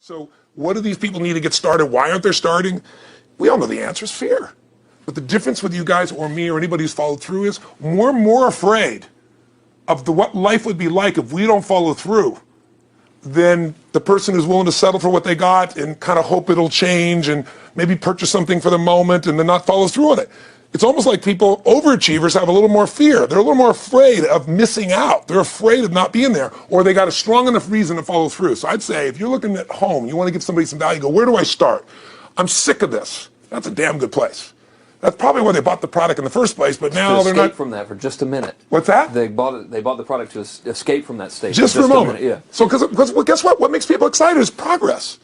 So what do these people need to get started? Why aren't they starting? We all know the answer is fear. But the difference with you guys or me or anybody who's followed through is we're more afraid of what life would be like if we don't follow through than the person who's willing to settle for what they got and kind of hope it'll change and maybe purchase something for the moment and then not follow through on it. It's almost like people, overachievers, have a little more fear. They're a little more afraid of missing out. They're afraid of not being there, or they got a strong enough reason to follow through. So I'd say if you're looking at home, you want to give somebody some value, go, where do I start? I'm sick of this. That's a damn good place. That's probably why they bought the product in the first place, but now they're not. Escape from that for just a minute. What's that? They bought the product to escape from that state. Just for a moment. Yeah. So, because well, guess what? What makes people excited is progress.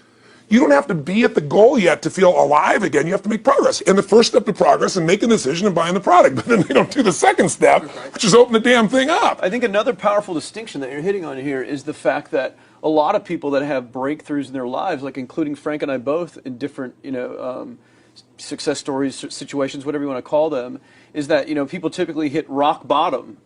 You don't have to be at the goal yet to feel alive again. You have to make progress. And the first step to progress is making a decision and buying the product. But then they don't do the second step, which is open the damn thing up. I think another powerful distinction that you're hitting on here is the fact that a lot of people that have breakthroughs in their lives, like including Frank and I both in different, success stories, situations, whatever you want to call them, is that, people typically hit rock bottom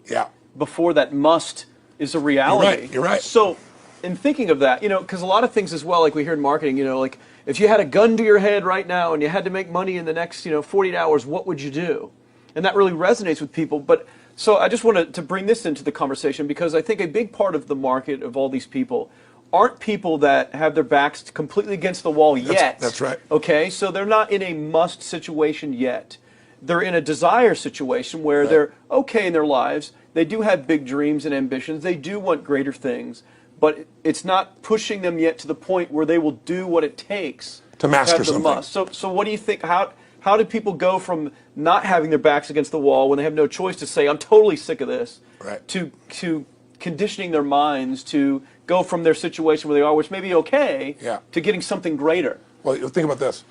before that must is a reality. You're right. So in thinking of that, because a lot of things as well, like we hear in marketing, like if you had a gun to your head right now and you had to make money in the next, 48 hours, what would you do? And that really resonates with people. But so I just wanted to bring this into the conversation because I think a big part of the market of all these people aren't people that have their backs completely against the wall yet. That's right. Okay, so they're not in a must situation yet. They're in a desire situation where they're okay in their lives. They do have big dreams and ambitions. They do want greater things. But it's not pushing them yet to the point where they will do what it takes to master something. Must. So what do you think? How do people go from not having their backs against the wall when they have no choice to say, I'm totally sick of this, to conditioning their minds to go from their situation where they are, which may be okay, to getting something greater? Well, think about this.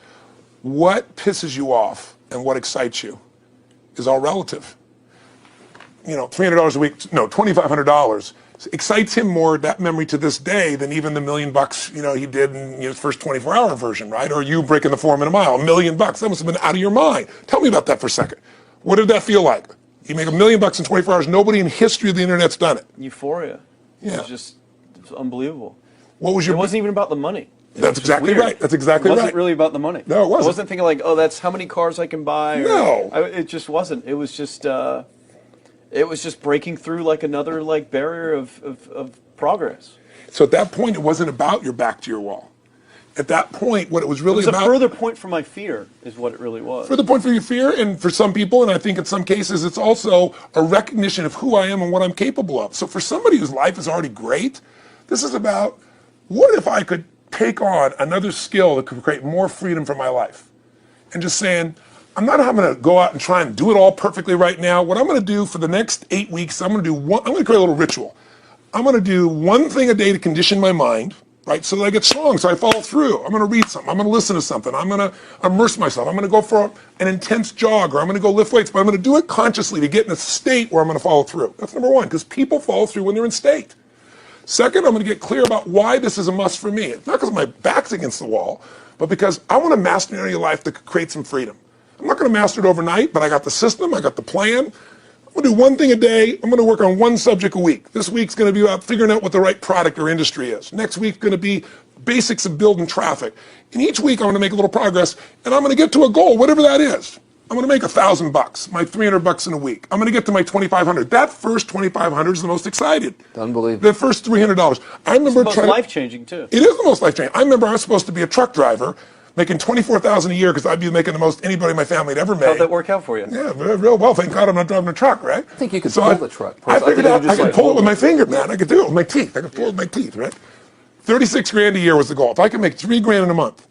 What pisses you off and what excites you is all relative. $300 a week, no, $2,500 excites him more, that memory to this day, than even the $1 million, he did in his first 24-hour version, right? Or you breaking the 4 minute mile, $1 million. That must have been out of your mind. Tell me about that for a second. What did that feel like? You make $1 million in 24 hours. Nobody in history of the internet's done it. Euphoria. Yeah. It's unbelievable. What was your? It wasn't even about the money. That's exactly right. That's exactly right. It wasn't really about the money. No, it wasn't. I wasn't thinking like, that's how many cars I can buy. No. It just wasn't. It was just breaking through like another barrier of progress. So at that point, it wasn't about your back to your wall. At that point, what it was really about... It was a further point for my fear, is what it really was. Further point for your fear, and for some people, and I think in some cases, it's also a recognition of who I am and what I'm capable of. So for somebody whose life is already great, this is about, what if I could take on another skill that could create more freedom for my life? And just saying, I'm not going to go out and try and do it all perfectly right now. What I'm going to do for the next 8 weeks, I'm going to create a little ritual. I'm going to do one thing a day to condition my mind, right, so that I get strong, so I follow through. I'm going to read something. I'm going to listen to something. I'm going to immerse myself. I'm going to go for an intense jog, or I'm going to go lift weights, but I'm going to do it consciously to get in a state where I'm going to follow through. That's number one, because people follow through when they're in state. Second, I'm going to get clear about why this is a must for me. It's not because my back's against the wall, but because I want to master an area of life that could create some freedom. I'm not going to master it overnight, but I got the system, I got the plan. I'm going to do one thing a day. I'm going to work on one subject a week. This week's going to be about figuring out what the right product or industry is. Next week's going to be basics of building traffic. And each week I'm going to make a little progress, and I'm going to get to a goal, whatever that is. I'm going to make $1,000, my $300 in a week. I'm going to get to my $2,500. That first $2,500 is the most excited. Unbelievable. The first $300. I remember it's the most life-changing too. It is the most life-changing. I remember I was supposed to be a truck driver, making $24,000 a year because I'd be making the most anybody in my family had ever made. How'd that work out for you? Yeah, real well. Thank God I'm not driving a truck, right? I think you could pull the truck. I figured out I could pull it with my finger, man. I could do it with my teeth. I could pull it with my teeth, right? 36 grand a year was the goal. If I could make 3 grand in a month.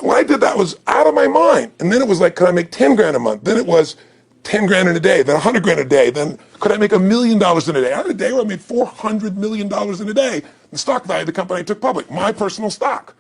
When I did that, was out of my mind. And then it was like, could I make 10 grand a month? Then it was 10 grand in a day, then 100 grand a day. Then could I make $1 million in a day? I had a day where I made $400 million in a day. The stock value of the company I took public, my personal stock.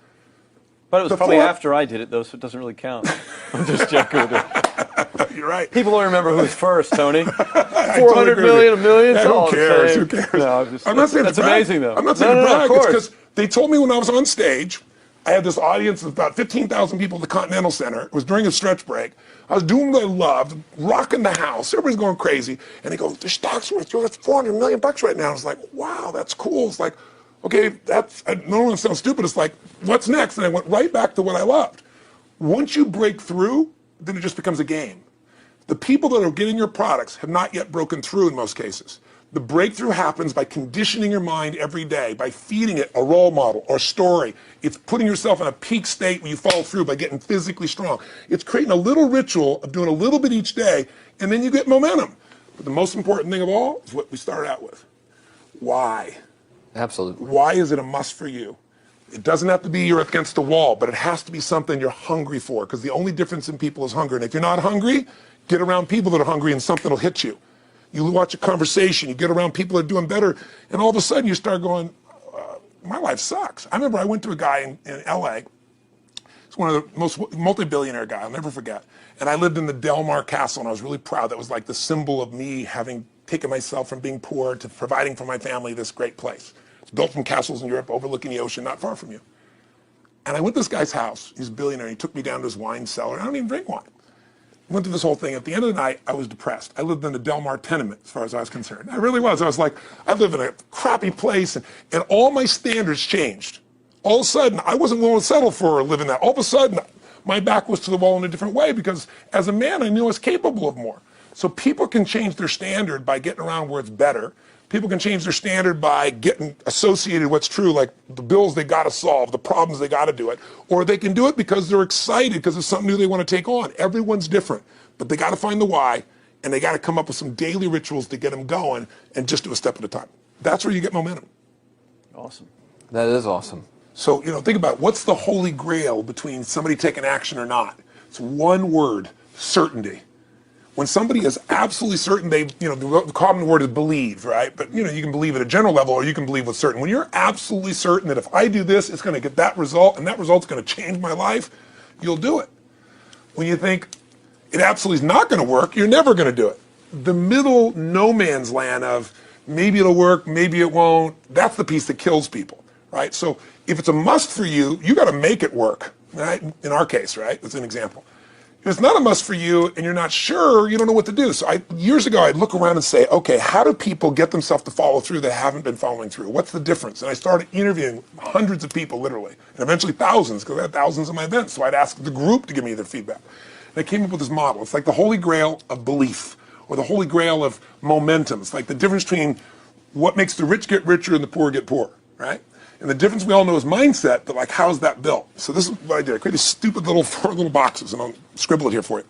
But it was probably after I did it, though, so it doesn't really count. I'm just joking with you. You're right. People don't remember who's first, Tony. 400 million, $1 million. Yeah, who cares? Who cares? No, I'm not saying that's amazing, though. I'm not saying to brag. It's because they told me when I was on stage, I had this audience of about 15,000 people at the Continental Center. It was during a stretch break. I was doing what I loved, rocking the house. Everybody's going crazy. And they go, the stock's worth $400 million right now. I was like, wow, that's cool. It's like, Okay, I don't want to sound stupid. It's like, what's next? And I went right back to what I loved. Once you break through, then it just becomes a game. The people that are getting your products have not yet broken through in most cases. The breakthrough happens by conditioning your mind every day, by feeding it a role model or story. It's putting yourself in a peak state where you follow through by getting physically strong. It's creating a little ritual of doing a little bit each day, and then you get momentum. But the most important thing of all is what we started out with. Why? Absolutely. Why is it a must for you? It doesn't have to be you're against the wall, but it has to be something you're hungry for, because the only difference in people is hunger. And if you're not hungry, get around people that are hungry and something will hit you. You watch a conversation, you get around people that are doing better, and all of a sudden you start going, my life sucks. I remember I went to a guy in LA. He's one of the most multi-billionaire guy, I'll never forget. And I lived in the Del Mar Castle, and I was really proud. That was like the symbol of me having taken myself from being poor to providing for my family this great place. It's built from castles in Europe overlooking the ocean, not far from you. And I went to this guy's house. He's a billionaire. He took me down to his wine cellar. I don't even drink wine. Went through this whole thing. At the end of the night, I was depressed. I lived in the Del Mar tenement, as far as I was concerned. I really was. I was like, I live in a crappy place, and all my standards changed. All of a sudden, I wasn't willing to settle for living that. All of a sudden, my back was to the wall in a different way, because as a man, I knew I was capable of more. So people can change their standard by getting around where it's better. People can change their standard by getting associated with what's true, like the bills they got to solve, the problems they got to do it. Or they can do it because they're excited, because it's something new they want to take on. Everyone's different, but they got to find the why, and they got to come up with some daily rituals to get them going, and just do a step at a time. That's where you get momentum. Awesome. That is awesome. So, think about it. What's the holy grail between somebody taking action or not? It's one word: certainty. When somebody is absolutely certain, the common word is believe, right? But you can believe at a general level, or you can believe with certain. When you're absolutely certain that if I do this, it's going to get that result, and that result's going to change my life, you'll do it. When you think it absolutely is not going to work, you're never going to do it. The middle no man's land of maybe it'll work, maybe it won't, that's the piece that kills people, right? So if it's a must for you, you got to make it work, right? In our case, right? That's an example. If it's not a must for you and you're not sure, you don't know what to do. So years ago, I'd look around and say, okay, how do people get themselves to follow through that haven't been following through? What's the difference? And I started interviewing hundreds of people, literally, and eventually thousands, because I had thousands of my events. So I'd ask the group to give me their feedback. And I came up with this model. It's like the holy grail of belief, or the holy grail of momentum. It's like the difference between what makes the rich get richer and the poor get poor, right? And the difference we all know is mindset, but like, how's that built? So this is what I did. I created stupid little 4 little boxes, and I'll scribble it here for you.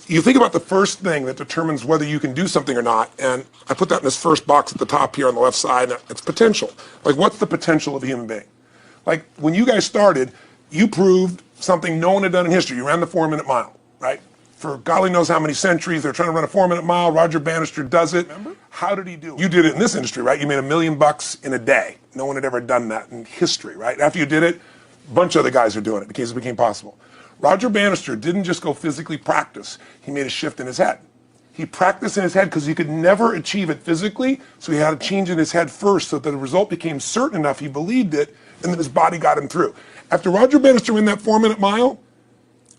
You think about the first thing that determines whether you can do something or not, and I put that in this first box at the top here on the left side, and it's potential. Like, what's the potential of a human being? Like, when you guys started, you proved something no one had done in history. You ran the 4-minute mile, right? For golly knows how many centuries, they're trying to run a 4-minute mile. Roger Bannister does it. Remember? How did he do it? You did it in this industry, right? You made $1 million in a day. No one had ever done that in history, right? After you did it, a bunch of other guys are doing it because it became possible. Roger Bannister didn't just go physically practice. He made a shift in his head. He practiced in his head because he could never achieve it physically, so he had to change in his head first so that the result became certain enough he believed it, and then his body got him through. After Roger Bannister ran that 4-minute mile,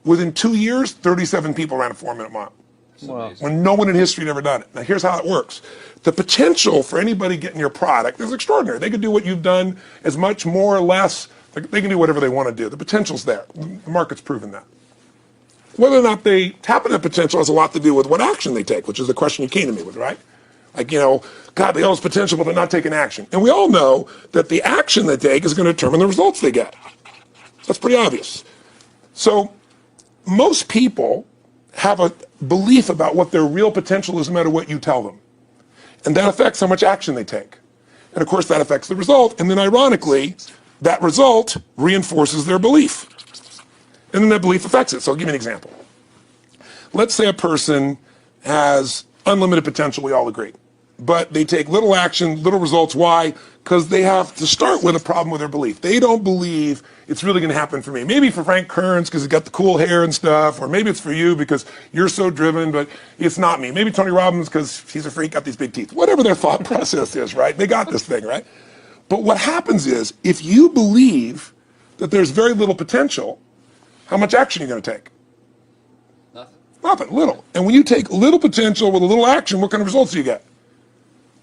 within 2 years, 37 people ran a 4-minute mile. Wow. When no one in history had ever done it. Now, here's how it works. The potential for anybody getting your product is extraordinary. They could do what you've done as much, more or less. They can do whatever they want to do. The potential's there. The market's proven that. Whether or not they tap into that potential has a lot to do with what action they take, which is the question you came to me with, right? Like, God, they all have potential, but they're not taking action. And we all know that the action they take is going to determine the results they get. That's pretty obvious. So most people have a belief about what their real potential is no matter what you tell them. And that affects how much action they take. And of course that affects the result. And then ironically, that result reinforces their belief. And then that belief affects it. So I'll give you an example. Let's say a person has unlimited potential, we all agree. But they take little action, little results. Why? Because they have to start with a problem with their belief. They don't believe it's really going to happen for me. Maybe for Frank Kearns because he's got the cool hair and stuff, or maybe it's for you because you're so driven, but it's not me. Maybe Tony Robbins because he's a freak, got these big teeth. Whatever their thought process is, right? They got this thing, right? But what happens is, if you believe that there's very little potential, how much action are you going to take? Nothing, little. And when you take little potential with a little action, what kind of results do you get?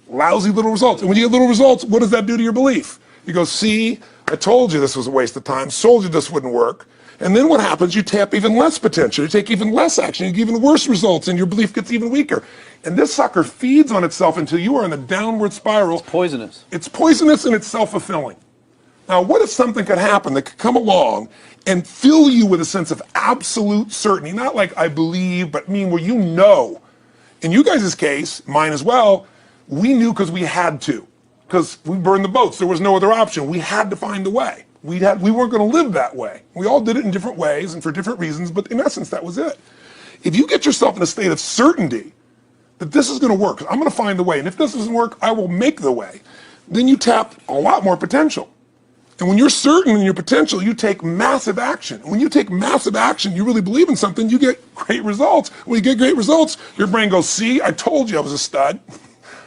lousy little results. And when you get little results, what does that do to your belief? You go, see, I told you this was a waste of time, told you this wouldn't work. And then what happens? You tap even less potential. You take even less action. You get even worse results, and your belief gets even weaker. And this sucker feeds on itself until you are in the downward spiral. It's poisonous. It's poisonous and it's self-fulfilling. Now, what if something could happen that could come along and fill you with a sense of absolute certainty? Not like I believe, but mean where you know. In you guys' case, mine as well, we knew because we had to. Because we burned the boats. There was no other option. We had to find a way. We weren't going to live that way. We all did it in different ways and for different reasons, but in essence, that was it. If you get yourself in a state of certainty that this is going to work, I'm going to find the way, and if this doesn't work, I will make the way, then you tap a lot more potential. And when you're certain in your potential, you take massive action. When you take massive action, you really believe in something, you get great results. When you get great results, your brain goes, see, I told you I was a stud.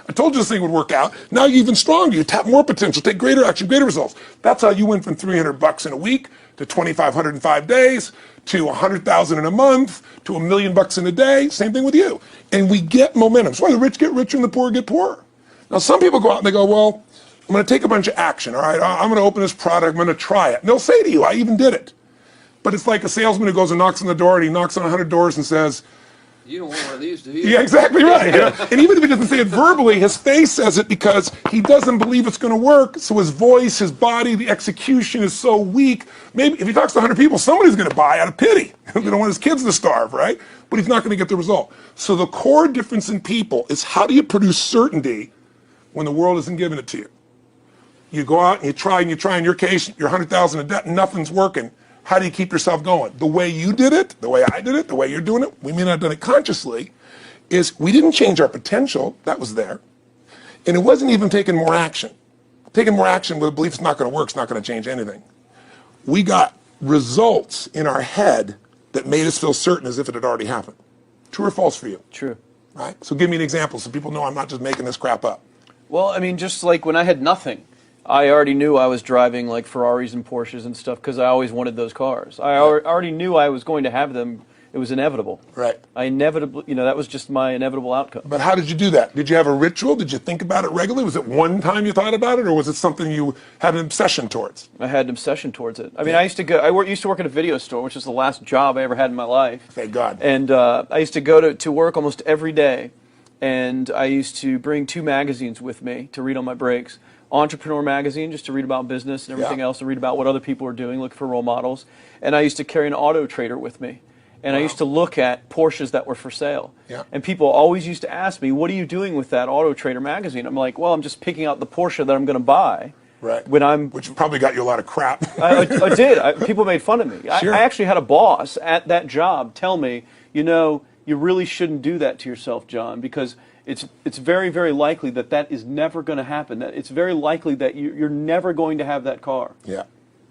I told you this thing would work out. Now you're even stronger. You tap more potential, take greater action, greater results. That's how you went from $300 in a week to $2,500 in 5 days to $100,000 in a month to $1 million in a day. Same thing with you. And we get momentum. That's why the rich get richer and the poor get poorer. Now some people go out and they go, well, I'm going to take a bunch of action. All right, I'm going to open this product. I'm going to try it. And they'll say to you, I even did it. But it's like a salesman who goes and knocks on the door, and he knocks on 100 doors and says, you don't want one of these, do you? yeah, exactly right. And even if he doesn't say it verbally, his face says it because he doesn't believe it's going to work. So his voice, his body, the execution is so weak. Maybe if he talks to 100 people, somebody's going to buy out of pity. They don't want his kids to starve, right? But he's not going to get the result. So the core difference in people is how do you produce certainty when the world isn't giving it to you? You go out and you try. In your case, you're 100,000 in debt and nothing's working. How do you keep yourself going? The way you did it, the way I did it, the way you're doing it, we may not have done it consciously, is we didn't change our potential. That was there. And it wasn't even taking more action. Taking more action with a belief it's not going to work, it's not going to change anything. We got results in our head that made us feel certain as if it had already happened. True or false for you? True. Right? So give me an example so people know I'm not just making this crap up. Well, I mean, just like when I had nothing, I already knew I was driving like Ferraris and Porsches and stuff because I always wanted those cars. I already knew I was going to have them. It was inevitable. Right. I inevitably, that was just my inevitable outcome. But how did you do that? Did you have a ritual? Did you think about it regularly? Was it one time you thought about it, or was it something you had an obsession towards? I had an obsession towards it. I mean, I used to work at a video store, which is the last job I ever had in my life. Thank God. And I used to go to work almost every day, and I used to bring 2 magazines with me to read on my breaks. Entrepreneur magazine, just to read about business and everything else, and read about what other people are doing, look for role models. And I used to carry an auto trader with me. And I used to look at Porsches that were for sale. Yeah. And people always used to ask me, what are you doing with that auto trader magazine? I'm like, well, I'm just picking out the Porsche that I'm going to buy. Right. Which probably got you a lot of crap. I did. People made fun of me. Sure. I actually had a boss at that job tell me, you really shouldn't do that to yourself, John, because it's very, very likely that is never going to happen. It's very likely that you're never going to have that car. Yeah.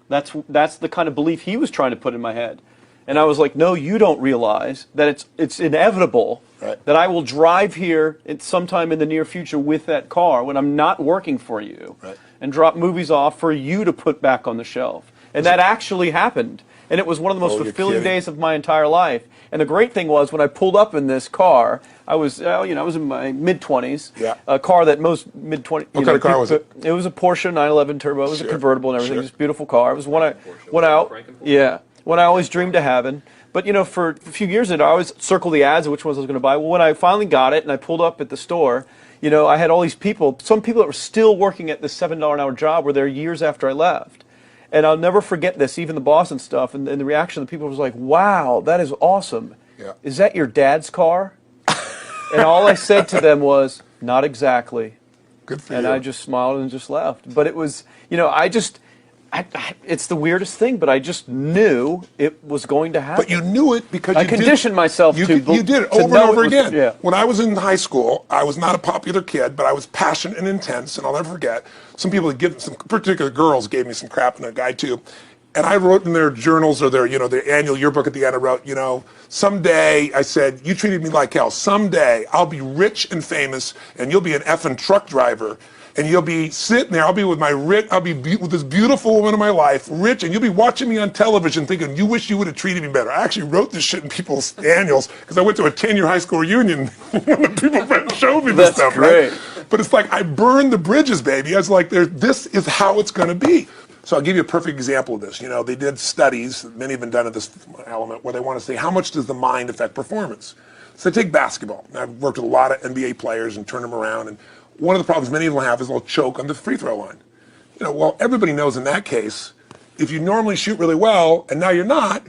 That's the kind of belief he was trying to put in my head. And I was like, no, you don't realize that it's inevitable that I will drive here sometime in the near future with that car when I'm not working for you and drop movies off for you to put back on the shelf. And that actually happened. And it was one of the most fulfilling days of my entire life. And the great thing was when I pulled up in this car, I was in my mid-20s. Yeah. A car that most mid-20s. What kind of car was it? It was a Porsche 911 Turbo. It was a convertible and everything. Sure. Just a beautiful car. It was one I always dreamed of having. But for a few years I always circled the ads of which ones I was going to buy. Well, when I finally got it and I pulled up at the store, I had all these people. Some people that were still working at this $7 an hour job were there years after I left. And I'll never forget this, even the boss and stuff, and the reaction of the people was like, wow, that is awesome. Yeah. Is that your dad's car? And all I said to them was, not exactly. Good for and you. I just smiled and just left. But it was, it's the weirdest thing, but I just knew it was going to happen. But you knew it because I conditioned myself to you did it to over and know over it was- again. yeah. When I was in high school, I was not a popular kid, but I was passionate and intense, and I'll never forget. Some people some particular girls gave me some crap, and a guy too. And I wrote in their journals or their annual yearbook at the end, I wrote, someday, I said, you treated me like hell. Someday I'll be rich and famous, and you'll be an effing truck driver. And you'll be sitting there, I'll be with with this beautiful woman of my life, rich, and you'll be watching me on television thinking, you wish you would have treated me better. I actually wrote this shit in people's annuals because I went to a 10-year high school reunion. One of the people friends showed me this stuff, great. right? But it's like, I burned the bridges, baby. I was like, this is how it's going to be. So I'll give you a perfect example of this. You know, they did studies, many have been done at this element, where they want to say, how much does the mind affect performance? So take basketball. I've worked with a lot of NBA players and turned them around, and one of the problems many of them have is they'll choke on the free throw line. You know, well, everybody knows in that case, if you normally shoot really well and now you're not,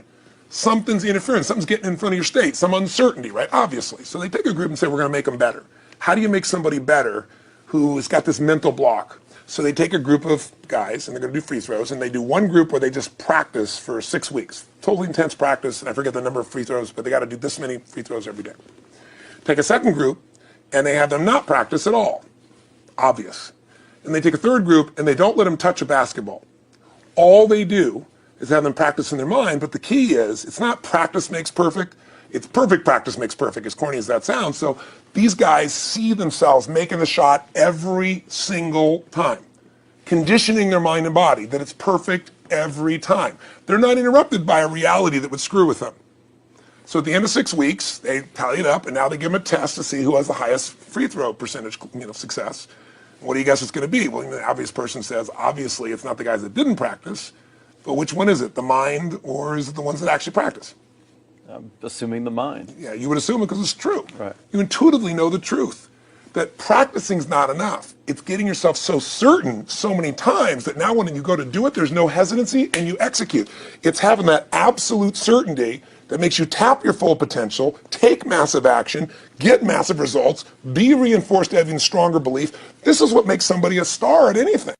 something's interfering, something's getting in front of your state, some uncertainty, right? Obviously. So they take a group and say, we're going to make them better. How do you make somebody better who's got this mental block? So they take a group of guys and they're going to do free throws, and they do one group where they just practice for 6 weeks. Totally intense practice, and I forget the number of free throws, but they got to do this many free throws every day. Take a second group and they have them not practice at all. Obvious. And they take a third group and they don't let them touch a basketball. All they do is have them practice in their mind, but the key is, it's not practice makes perfect, it's perfect practice makes perfect, as corny as that sounds. So these guys see themselves making the shot every single time, conditioning their mind and body that it's perfect every time. They're not interrupted by a reality that would screw with them. So at the end of 6 weeks, they tally it up, and now they give them a test to see who has the highest free throw percentage, success. What do you guess it's going to be? Well, the obvious person says, obviously, it's not the guys that didn't practice, but which one is it, the mind, or is it the ones that actually practice? I'm assuming the mind. Yeah, you would assume it because it's true. Right. You intuitively know the truth, that practicing's not enough. It's getting yourself so certain so many times that now when you go to do it, there's no hesitancy and you execute. It's having that absolute certainty that makes you tap your full potential, take massive action, get massive results, be reinforced to have even stronger belief. This is what makes somebody a star at anything.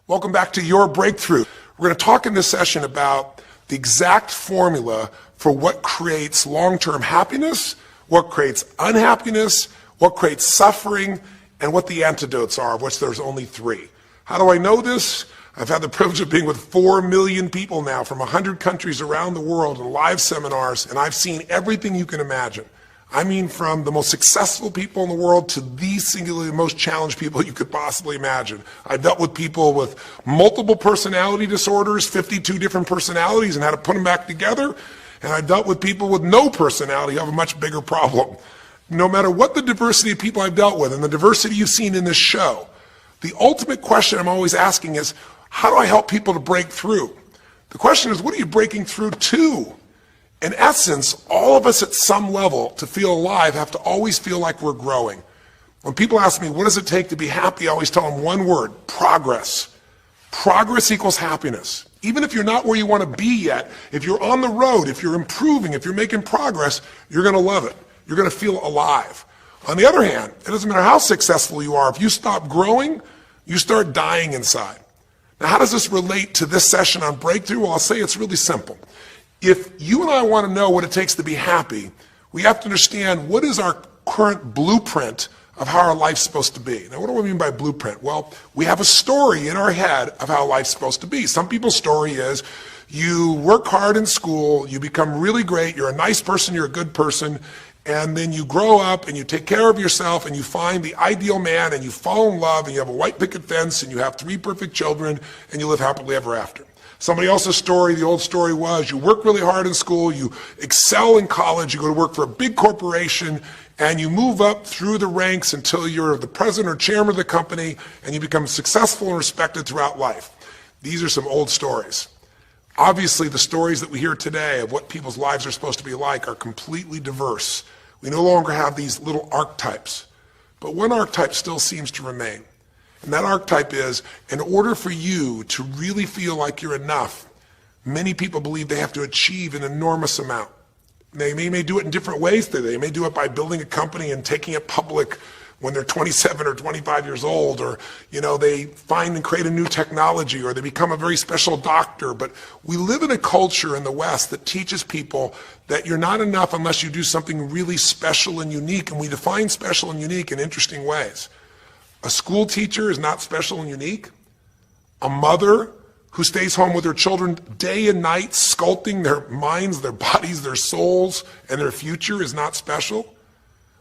Welcome back to Your Breakthrough. We're going to talk in this session about the exact formula for what creates long-term happiness, what creates unhappiness, what creates suffering, and what the antidotes are, of which there's only 3. How do I know this? I've had the privilege of being with 4 million people now from 100 countries around the world in live seminars, and I've seen everything you can imagine. I mean, from the most successful people in the world to the singularly most challenged people you could possibly imagine. I've dealt with people with multiple personality disorders, 52 different personalities, and how to put them back together. And I've dealt with people with no personality who have a much bigger problem. No matter what the diversity of people I've dealt with and the diversity you've seen in this show, the ultimate question I'm always asking is, how do I help people to break through? The question is, what are you breaking through to? In essence, all of us at some level to feel alive have to always feel like we're growing. When people ask me, what does it take to be happy? I always tell them one word: progress. Progress equals happiness. Even if you're not where you want to be yet, if you're on the road, if you're improving, if you're making progress, you're going to love it. You're going to feel alive. On the other hand, it doesn't matter how successful you are. If you stop growing, you start dying inside. Now, how does this relate to this session on breakthrough? Well, I'll say it's really simple. If you and I want to know what it takes to be happy, we have to understand what is our current blueprint of how our life's supposed to be. Now, what do I mean by blueprint? Well, we have a story in our head of how life's supposed to be. Some people's story is you work hard in school, you become really great, you're a nice person, you're a good person, and then you grow up and you take care of yourself and you find the ideal man and you fall in love and you have a white picket fence and you have 3 perfect children and you live happily ever after. Somebody else's story, the old story was, you work really hard in school, you excel in college, you go to work for a big corporation, and you move up through the ranks until you're the president or chairman of the company, and you become successful and respected throughout life. These are some old stories. Obviously, the stories that we hear today of what people's lives are supposed to be like are completely diverse. We no longer have these little archetypes, but one archetype still seems to remain. And that archetype is, in order for you to really feel like you're enough, many people believe they have to achieve an enormous amount. They may do it in different ways. They may do it by building a company and taking it public when they're 27 or 25 years old, or they find and create a new technology, or they become a very special doctor. But we live in a culture in the West that teaches people that you're not enough unless you do something really special and unique, and we define special and unique in interesting ways. A school teacher is not special and unique. A mother who stays home with her children day and night, sculpting their minds, their bodies, their souls, and their future is not special.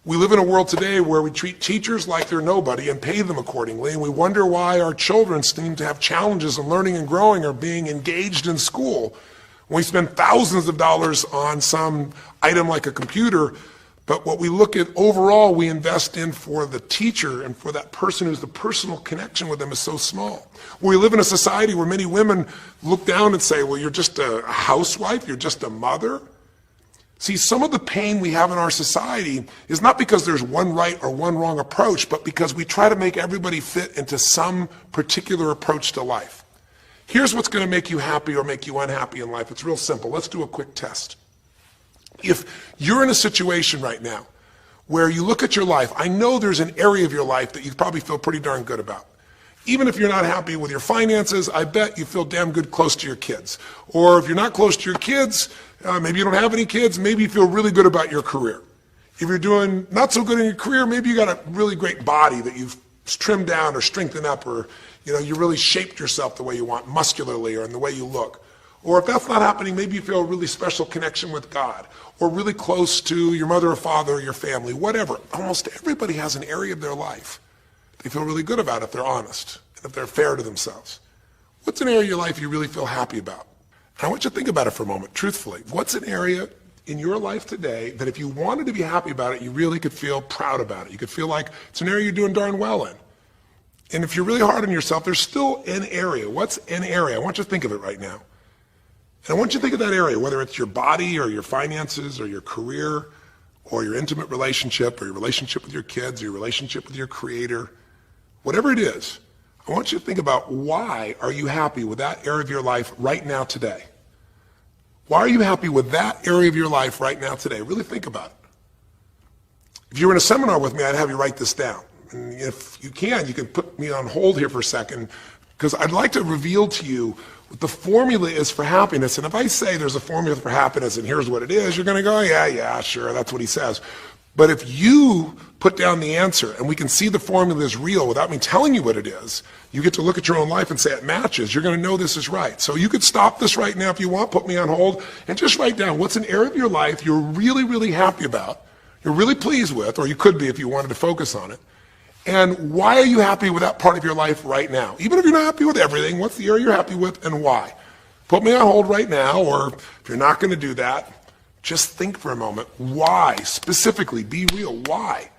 We live in a world today where we treat teachers like they're nobody and pay them accordingly, and we wonder why our children seem to have challenges in learning and growing or being engaged in school. We spend thousands of dollars on some item like a computer, but what we look at overall we invest in for the teacher and for that person who's the personal connection with them is so small. We live in a society where many women look down and say, well, you're just a housewife, you're just a mother. See, some of the pain we have in our society is not because there's one right or one wrong approach, but because we try to make everybody fit into some particular approach to life. Here's what's going to make you happy or make you unhappy in life. It's real simple. Let's do a quick test. If you're in a situation right now where you look at your life, I know there's an area of your life that you probably feel pretty darn good about. Even if you're not happy with your finances, I bet you feel damn good close to your kids. Or if you're not close to your kids, maybe you don't have any kids, maybe you feel really good about your career. If you're doing not so good in your career, maybe you got a really great body that you've trimmed down or strengthened up, or you really shaped yourself the way you want, muscularly or in the way you look. Or if that's not happening, maybe you feel a really special connection with God, or really close to your mother or father or your family, whatever. Almost everybody has an area of their life they feel really good about if they're honest and if they're fair to themselves. What's an area of your life you really feel happy about? And I want you to think about it for a moment, truthfully. What's an area in your life today that if you wanted to be happy about it, you really could feel proud about it? You could feel like it's an area you're doing darn well in. And if you're really hard on yourself, there's still an area. What's an area? I want you to think of it right now. And I want you to think of that area, whether it's your body or your finances or your career or your intimate relationship or your relationship with your kids or your relationship with your creator, whatever it is. I want you to think about, why are you happy with that area of your life right now today? Why are you happy with that area of your life right now today? Really think about it. If you were in a seminar with me, I'd have you write this down. And if you can put me on hold here for a second, because I'd like to reveal to you what the formula is for happiness. And if I say there's a formula for happiness and here's what it is, you're going to go, yeah, sure, that's what he says. But if you put down the answer and we can see the formula is real without me telling you what it is, you get to look at your own life and say it matches. You're going to know this is right. So you could stop this right now if you want, put me on hold, and just write down what's an area of your life you're really, really happy about, you're really pleased with, or you could be if you wanted to focus on it. And why are you happy with that part of your life right now? Even if you're not happy with everything, what's the area you're happy with and why? Put me on hold right now, or if you're not going to do that, just think for a moment. Why? Specifically, be real. Why?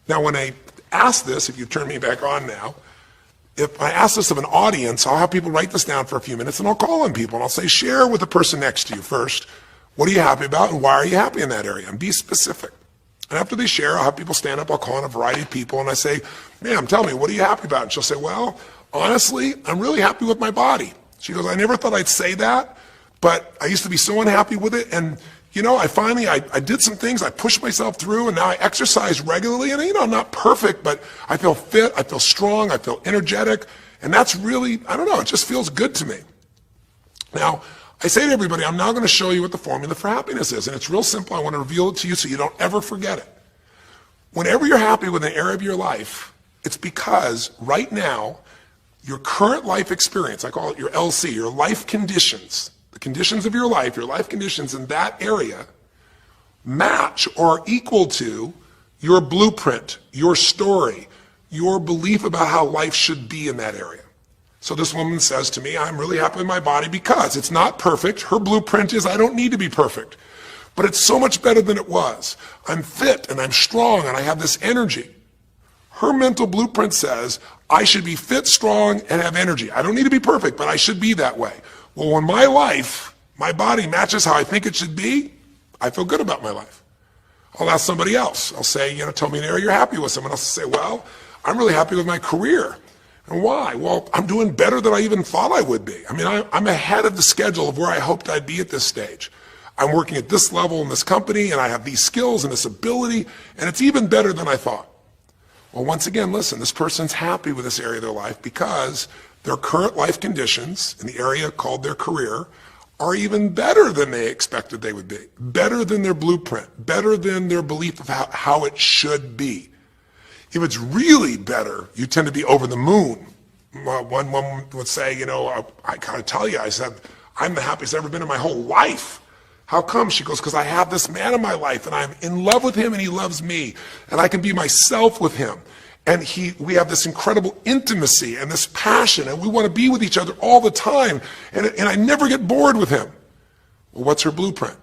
Now, when I ask this, if you turn me back on now, if I ask this of an audience, I'll have people write this down for a few minutes, and I'll call on people, and I'll say, share with the person next to you first. What are you happy about, and why are you happy in that area? And be specific. And after they share, I'll have people stand up, I'll call on a variety of people, and I say, ma'am, tell me, what are you happy about? And she'll say, well, honestly, I'm really happy with my body. She goes, I never thought I'd say that, but I used to be so unhappy with it, and I did some things, I pushed myself through, and now I exercise regularly, and I'm not perfect, but I feel fit, I feel strong, I feel energetic, and that's really, it just feels good to me. Now, I say to everybody, I'm now going to show you what the formula for happiness is, and it's real simple. I want to reveal it to you so you don't ever forget it. Whenever you're happy with an area of your life, it's because right now, your current life experience, I call it your LC, your life conditions, the conditions of your life conditions in that area match or are equal to your blueprint, your story, your belief about how life should be in that area. So this woman says to me, I'm really happy with my body because it's not perfect. Her blueprint is I don't need to be perfect, but it's so much better than it was. I'm fit and I'm strong and I have this energy. Her mental blueprint says I should be fit, strong, and have energy. I don't need to be perfect, but I should be that way. Well, when my life, my body matches how I think it should be, I feel good about my life. I'll ask somebody else. I'll say, tell me an area you're happy with. Someone else will say, well, I'm really happy with my career. And why? Well, I'm doing better than I even thought I would be. I'm ahead of the schedule of where I hoped I'd be at this stage. I'm working at this level in this company, and I have these skills and this ability, and it's even better than I thought. Well, once again, listen, this person's happy with this area of their life because their current life conditions in the area called their career are even better than they expected they would be, better than their blueprint, better than their belief of how it should be. If it's really better, you tend to be over the moon. One woman would say, I gotta tell you, I said, I'm the happiest I've ever been in my whole life. How come? She goes, because I have this man in my life and I'm in love with him and he loves me and I can be myself with him. And we have this incredible intimacy and this passion and we want to be with each other all the time. And I never get bored with him. Well, what's her blueprint?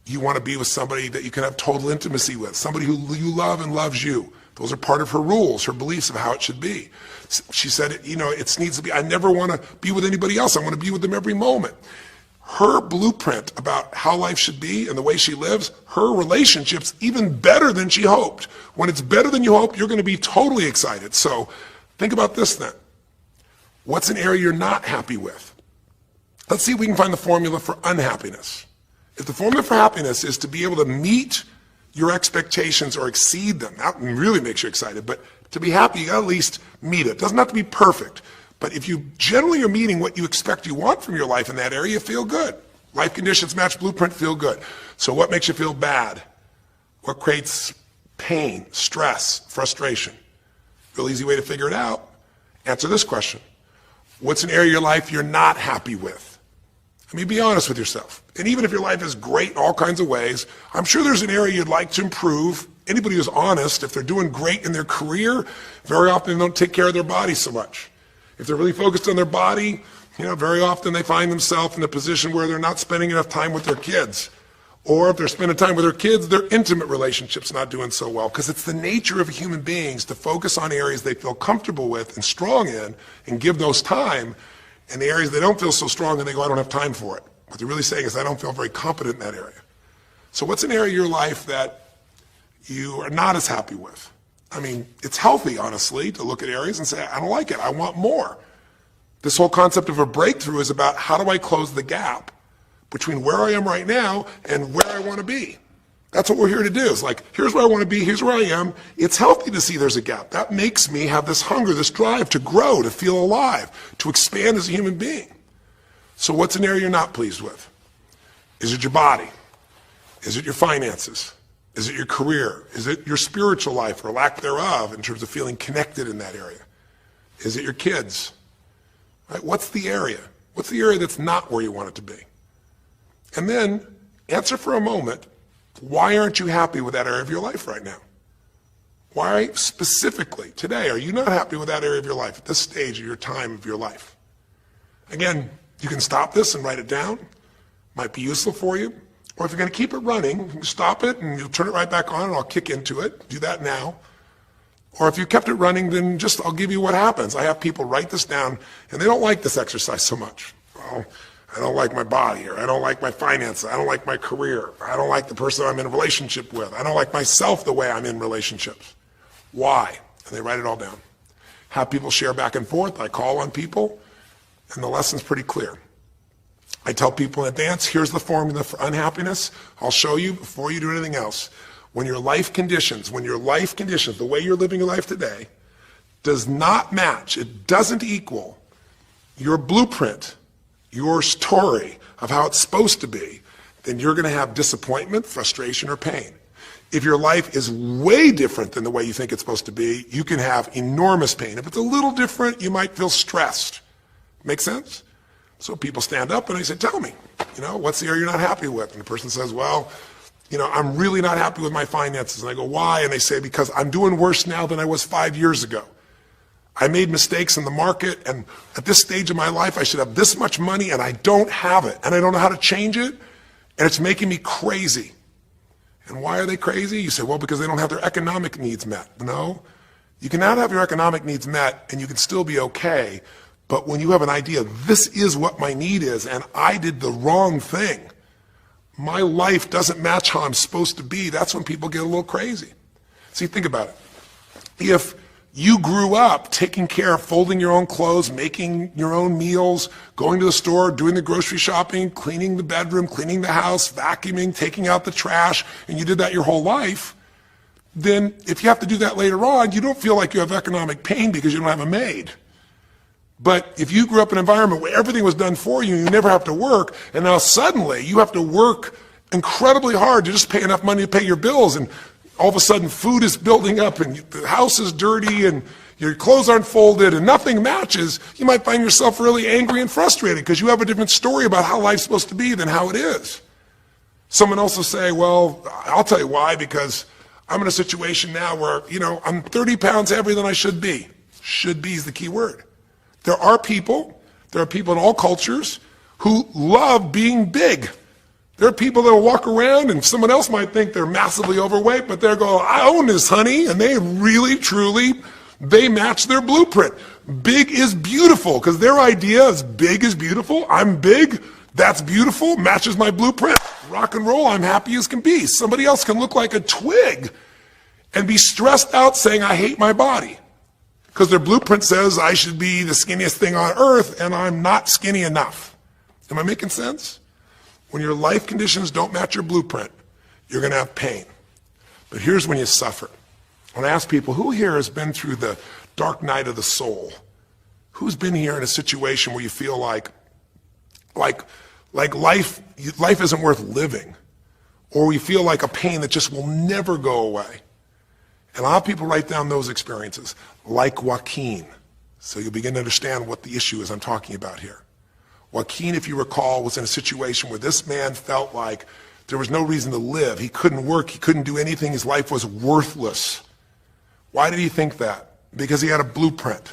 You want to be with somebody that you can have total intimacy with, somebody who you love and loves you. Those are part of her rules, her beliefs of how it should be. She said, it needs to be, I never want to be with anybody else. I want to be with them every moment. Her blueprint about how life should be and the way she lives, her relationship's even better than she hoped. When it's better than you hope, you're going to be totally excited. So think about this then. What's an area you're not happy with? Let's see if we can find the formula for unhappiness. If the formula for happiness is to be able to meet your expectations or exceed them, that really makes you excited, but to be happy, you gotta at least meet it. It doesn't have to be perfect, but if you generally are meeting what you expect you want from your life in that area, you feel good. Life conditions match blueprint, feel good. So what makes you feel bad? What creates pain, stress, frustration? Real easy way to figure it out. Answer this question. What's an area of your life you're not happy with? I mean, be honest with yourself. And even if your life is great in all kinds of ways, I'm sure there's an area you'd like to improve. Anybody who's honest, if they're doing great in their career, very often they don't take care of their body so much. If they're really focused on their body, very often they find themselves in a position where they're not spending enough time with their kids. Or if they're spending time with their kids, their intimate relationship's not doing so well. Because it's the nature of human beings to focus on areas they feel comfortable with and strong in and give those time. And the areas they don't feel so strong and they go, I don't have time for it. What they're really saying is, I don't feel very competent in that area. So what's an area of your life that you are not as happy with? I mean, it's healthy, honestly, to look at areas and say, I don't like it, I want more. This whole concept of a breakthrough is about how do I close the gap between where I am right now and where I want to be. That's what we're here to do. It's like, here's where I want to be, here's where I am. It's healthy to see there's a gap. That makes me have this hunger, this drive to grow, to feel alive, to expand as a human being. So what's an area you're not pleased with? Is it your body? Is it your finances? Is it your career? Is it your spiritual life or lack thereof in terms of feeling connected in that area? Is it your kids? Right? What's the area? What's the area that's not where you want it to be? And then answer for a moment, why aren't you happy with that area of your life right now? Why specifically today are you not happy with that area of your life at this stage of your time of your life? Again, you can stop this and write it down. Might be useful for you. Or if you're going to keep it running, you can stop it and you'll turn it right back on and I'll kick into it. Do that now. Or if you kept it running, then just I'll give you what happens. I have people write this down and they don't like this exercise so much. Well, I don't like my body, or I don't like my finances, I don't like my career, I don't like the person I'm in a relationship with, I don't like myself the way I'm in relationships. Why? And they write it all down. Have people share back and forth. I call on people, and the lesson's pretty clear. I tell people in advance, here's the formula for unhappiness. I'll show you before you do anything else. When your life conditions, the way you're living your life today, does not match, it doesn't equal your blueprint, your story of how it's supposed to be, then you're going to have disappointment, frustration, or pain. If your life is way different than the way you think it's supposed to be, you can have enormous pain. If it's a little different, you might feel stressed. Make sense? So people stand up and I say, tell me, what's the area you're not happy with? And the person says, well, I'm really not happy with my finances. And I go, why? And they say, because I'm doing worse now than I was 5 years ago. I made mistakes in the market, and at this stage of my life, I should have this much money, and I don't have it, and I don't know how to change it, and it's making me crazy. And why are they crazy? You say, well, because they don't have their economic needs met. No, you can not have your economic needs met, and you can still be okay, but when you have an idea, this is what my need is, and I did the wrong thing, my life doesn't match how I'm supposed to be, that's when people get a little crazy. See, think about it. If you grew up taking care of folding your own clothes, making your own meals, going to the store, doing the grocery shopping, cleaning the bedroom, cleaning the house, vacuuming, taking out the trash, and you did that your whole life, then if you have to do that later on, you don't feel like you have economic pain because you don't have a maid. But if you grew up in an environment where everything was done for you, you never have to work, and now suddenly you have to work incredibly hard to just pay enough money to pay your bills, and all of a sudden food is building up and the house is dirty and your clothes aren't folded and nothing matches, you might find yourself really angry and frustrated because you have a different story about how life's supposed to be than how it is. Someone else will say, well, I'll tell you why, because I'm in a situation now where, I'm 30 pounds heavier than I should be. Should be is the key word. There are people in all cultures who love being big. There are people that will walk around and someone else might think they're massively overweight, but they're going, I own this, honey, and they really, truly, they match their blueprint. Big is beautiful, because their idea is big is beautiful. I'm big, that's beautiful, matches my blueprint. Rock and roll, I'm happy as can be. Somebody else can look like a twig and be stressed out saying, I hate my body. Because their blueprint says I should be the skinniest thing on earth, and I'm not skinny enough. Am I making sense? When your life conditions don't match your blueprint, you're going to have pain. But here's when you suffer. When I ask people, who here has been through the dark night of the soul? Who's been here in a situation where you feel like life isn't worth living, or we feel like a pain that just will never go away? And a lot of people write down those experiences, like Joaquin. So you'll begin to understand what the issue is I'm talking about here. Joaquin, if you recall, was in a situation where this man felt like there was no reason to live. He couldn't work, he couldn't do anything, his life was worthless. Why did he think that? Because he had a blueprint.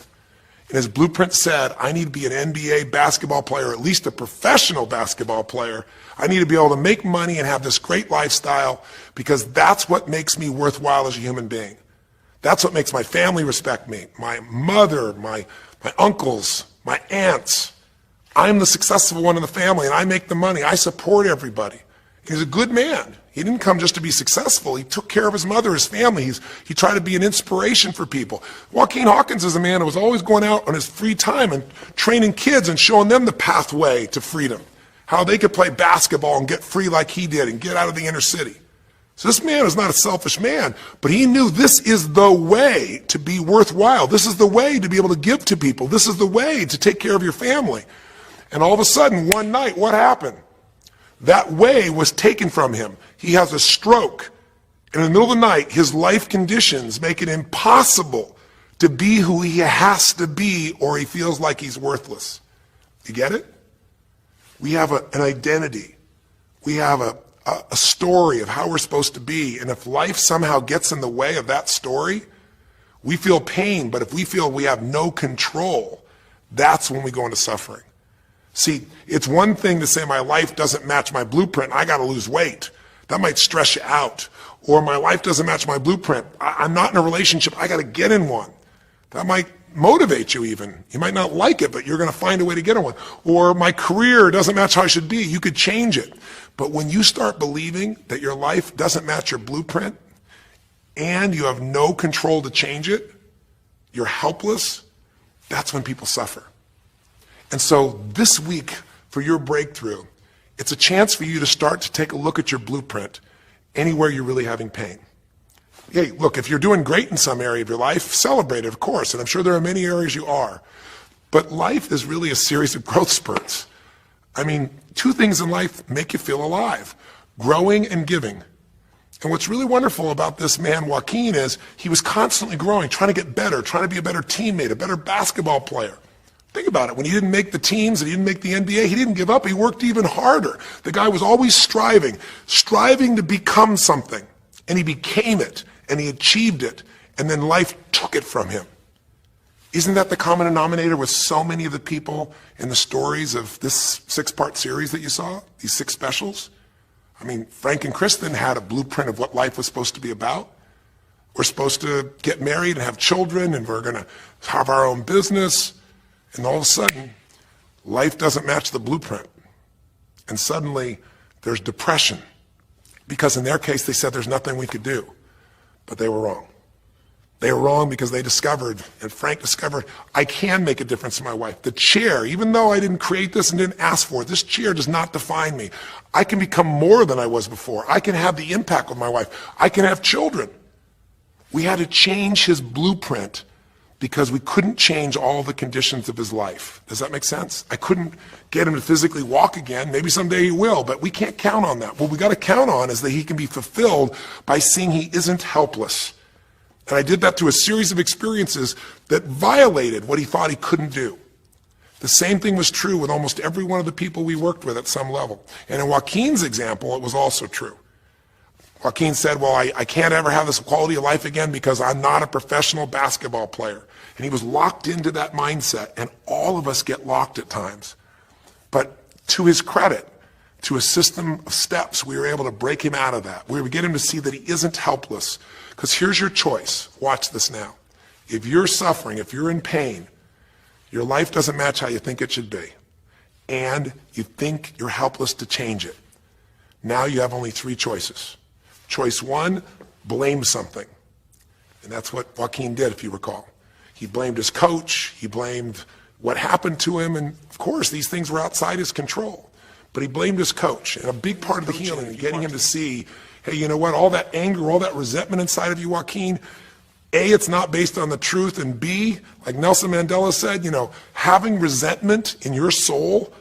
And his blueprint said, I need to be an NBA basketball player, at least a professional basketball player. I need to be able to make money and have this great lifestyle, because that's what makes me worthwhile as a human being. That's what makes my family respect me. My mother, my uncles, my aunts. I'm the successful one in the family, and I make the money. I support everybody. He's a good man. He didn't come just to be successful. He took care of his mother, his family. He tried to be an inspiration for people. Joaquin Hawkins is a man who was always going out on his free time and training kids and showing them the pathway to freedom, how they could play basketball and get free like he did and get out of the inner city. So this man is not a selfish man, but he knew this is the way to be worthwhile. This is the way to be able to give to people. This is the way to take care of your family. And all of a sudden, one night, what happened? That way was taken from him. He has a stroke. And in the middle of the night, his life conditions make it impossible to be who he has to be, or he feels like he's worthless. You get it? We have an identity. We have a story of how we're supposed to be. And if life somehow gets in the way of that story, we feel pain. But if we feel we have no control, that's when we go into suffering. See, it's one thing to say my life doesn't match my blueprint, I got to lose weight. That might stress you out. Or my life doesn't match my blueprint, I'm not in a relationship, I got to get in one. That might motivate you even. You might not like it, but you're going to find a way to get in one. Or my career doesn't match how I should be, you could change it. But when you start believing that your life doesn't match your blueprint and you have no control to change it, you're helpless, that's when people suffer. And so this week, for your breakthrough, it's a chance for you to start to take a look at your blueprint anywhere you're really having pain. Hey, look, if you're doing great in some area of your life, celebrate it, of course, and I'm sure there are many areas you are. But life is really a series of growth spurts. I mean, two things in life make you feel alive: growing and giving. And what's really wonderful about this man, Joaquin, is he was constantly growing, trying to get better, trying to be a better teammate, a better basketball player. Think about it. When he didn't make the teams and he didn't make the NBA, he didn't give up. He worked even harder. The guy was always striving to become something. And he became it, and he achieved it, and then life took it from him. Isn't that the common denominator with so many of the people in the stories of this 6-part series that you saw, these 6 specials? I mean, Frank and Kristen had a blueprint of what life was supposed to be about. We're supposed to get married and have children, and we're going to have our own business. And all of a sudden, life doesn't match the blueprint. And suddenly, there's depression. Because in their case, they said there's nothing we could do. But they were wrong. They were wrong because they discovered, and Frank discovered, I can make a difference in my life. The chair, even though I didn't create this and didn't ask for it, this chair does not define me. I can become more than I was before. I can have the impact with my wife. I can have children. We had to change his blueprint because we couldn't change all the conditions of his life. Does that make sense? I couldn't get him to physically walk again. Maybe someday he will, but we can't count on that. What we got to count on is that he can be fulfilled by seeing he isn't helpless. And I did that through a series of experiences that violated what he thought he couldn't do. The same thing was true with almost every one of the people we worked with at some level. And in Joaquin's example, it was also true. Joaquin said, well, I can't ever have this quality of life again because I'm not a professional basketball player. And he was locked into that mindset, and all of us get locked at times. But to his credit, to a system of steps, we were able to break him out of that. We were get him to see that he isn't helpless. Because here's your choice. Watch this now. If you're suffering, if you're in pain, your life doesn't match how you think it should be, and you think you're helpless to change it, now you have only three choices. Choice one, blame something. And that's what Joaquin did, if you recall. He blamed his coach, he blamed what happened to him, and of course these things were outside his control. But he blamed his coach, and a big part of the healing, getting him to see, hey, you know what, all that anger, all that resentment inside of you, Joaquin, A, it's not based on the truth, and B, like Nelson Mandela said, having resentment in your soul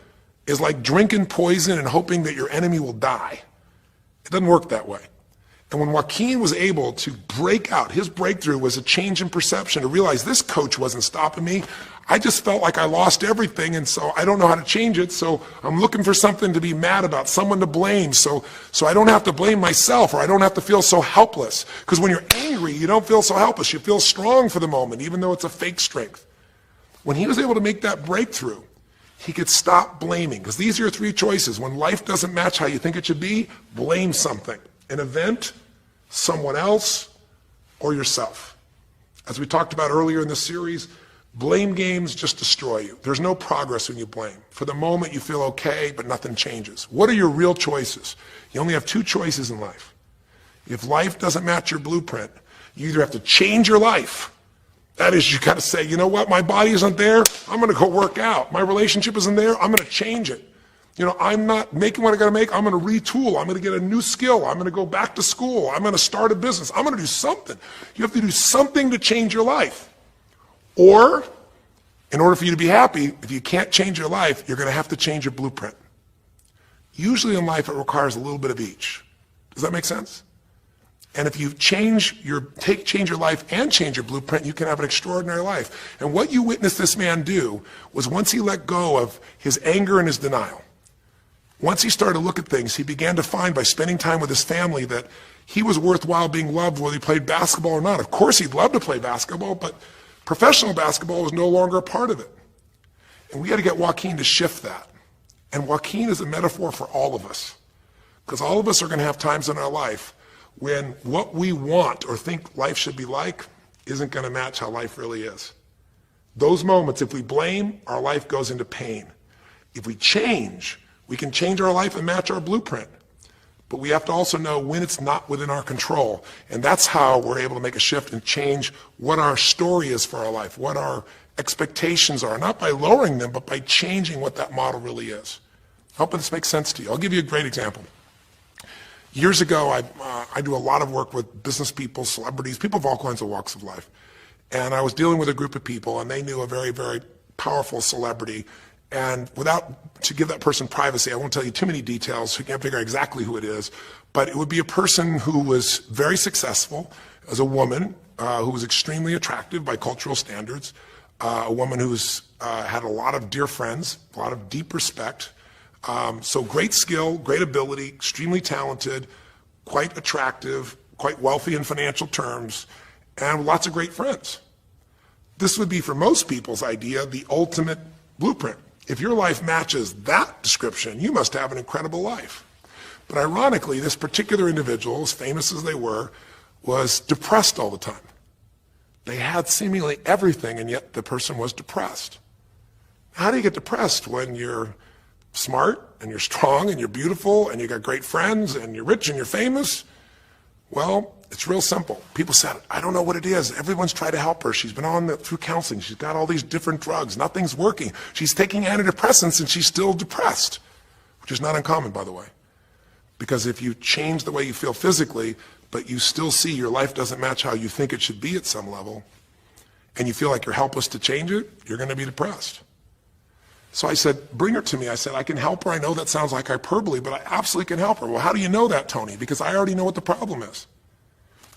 is like drinking poison and hoping that your enemy will die. It doesn't work that way. And when Joaquin was able to break out, his breakthrough was a change in perception, to realize this coach wasn't stopping me. I just felt like I lost everything, and so I don't know how to change it, so I'm looking for something to be mad about, someone to blame, so I don't have to blame myself, or I don't have to feel so helpless. Because when you're angry, you don't feel so helpless. You feel strong for the moment, even though it's a fake strength. When he was able to make that breakthrough, he could stop blaming. Because these are your three choices. When life doesn't match how you think it should be, blame something. An event, someone else, or yourself. As we talked about earlier in this series, blame games just destroy you. There's no progress when you blame. For the moment, you feel okay, but nothing changes. What are your real choices? You only have two choices in life. If life doesn't match your blueprint, you either have to change your life. That is, you got to say, you know what, my body isn't there, I'm going to go work out. My relationship isn't there, I'm going to change it. I'm not making what I got to make, I'm going to retool, I'm going to get a new skill, I'm going to go back to school, I'm going to start a business, I'm going to do something. You have to do something to change your life. Or, in order for you to be happy, if you can't change your life, you're going to have to change your blueprint. Usually in life, it requires a little bit of each. Does that make sense? And if you change your life and change your blueprint, you can have an extraordinary life. And what you witnessed this man do was, once he let go of his anger and his denial, once he started to look at things, he began to find, by spending time with his family, that he was worthwhile being loved whether he played basketball or not. Of course, he'd love to play basketball, but professional basketball was no longer a part of it. And we got to get Joaquin to shift that. And Joaquin is a metaphor for all of us. Because all of us are going to have times in our life when what we want or think life should be like isn't going to match how life really is. Those moments, if we blame, our life goes into pain. If we change, we can change our life and match our blueprint. But we have to also know when it's not within our control. And that's how we're able to make a shift and change what our story is for our life, what our expectations are, not by lowering them, but by changing what that model really is. I hope this makes sense to you. I'll give you a great example. Years ago, I do a lot of work with business people, celebrities, people of all kinds of walks of life. And I was dealing with a group of people, and they knew a very, very powerful celebrity. And to give that person privacy, I won't tell you too many details, so you can't figure out exactly who it is, but it would be a person who was very successful as a woman, who was extremely attractive by cultural standards, a woman who's had a lot of dear friends, a lot of deep respect, so great skill, great ability, extremely talented, quite attractive, quite wealthy in financial terms, and lots of great friends. This would be, for most people's idea, the ultimate blueprint. If your life matches that description, you must have an incredible life. But ironically, this particular individual, as famous as they were, was depressed all the time. They had seemingly everything, and yet the person was depressed. How do you get depressed when you're smart, and you're strong, and you're beautiful, and you got great friends, and you're rich, and you're famous? Well, it's real simple. People said, I don't know what it is. Everyone's tried to help her. She's been through counseling. She's got all these different drugs. Nothing's working. She's taking antidepressants, and she's still depressed, which is not uncommon, by the way. Because if you change the way you feel physically, but you still see your life doesn't match how you think it should be at some level, and you feel like you're helpless to change it, you're going to be depressed. So I said, bring her to me. I said, I can help her. I know that sounds like hyperbole, but I absolutely can help her. Well, how do you know that, Tony? Because I already know what the problem is.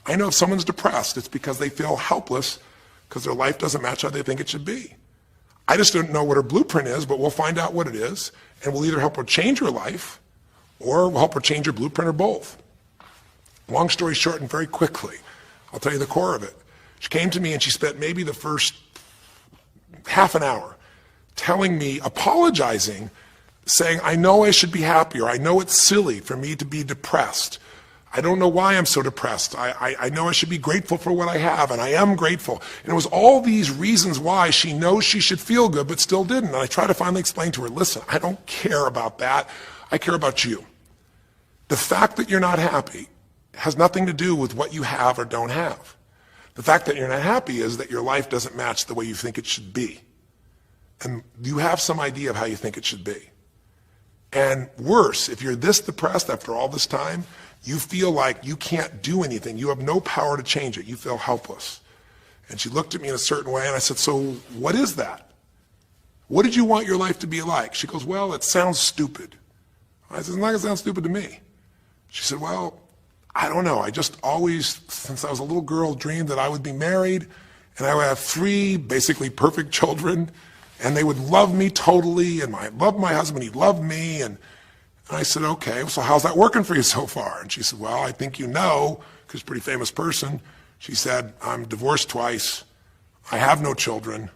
I know if someone's depressed, it's because they feel helpless because their life doesn't match how they think it should be. I just don't know what her blueprint is, but we'll find out what it is, and we'll either help her change her life, or we'll help her change her blueprint, or both. Long story short, and very quickly, I'll tell you the core of it. She came to me and she spent maybe the first half an hour telling me, apologizing, saying, I know I should be happier. I know it's silly for me to be depressed. I don't know why I'm so depressed. I know I should be grateful for what I have, and I am grateful. And it was all these reasons why she knows she should feel good, but still didn't. And I tried to finally explain to her, listen, I don't care about that. I care about you. The fact that you're not happy has nothing to do with what you have or don't have. The fact that you're not happy is that your life doesn't match the way you think it should be. And you have some idea of how you think it should be. And worse, if you're this depressed after all this time, you feel like you can't do anything. You have no power to change it. You feel helpless. And she looked at me in a certain way, and I said, so what is that? What did you want your life to be like? She goes, well, it sounds stupid. I said, it's not going to sound stupid to me. She said, well, I don't know. I just always, since I was a little girl, dreamed that I would be married, and I would have 3 basically perfect children, and they would love me totally, and I loved my husband, he loved me, and I said, okay, so how's that working for you so far? And she said, well, I think you know, because she's a pretty famous person. She said, I'm divorced twice, I have no children,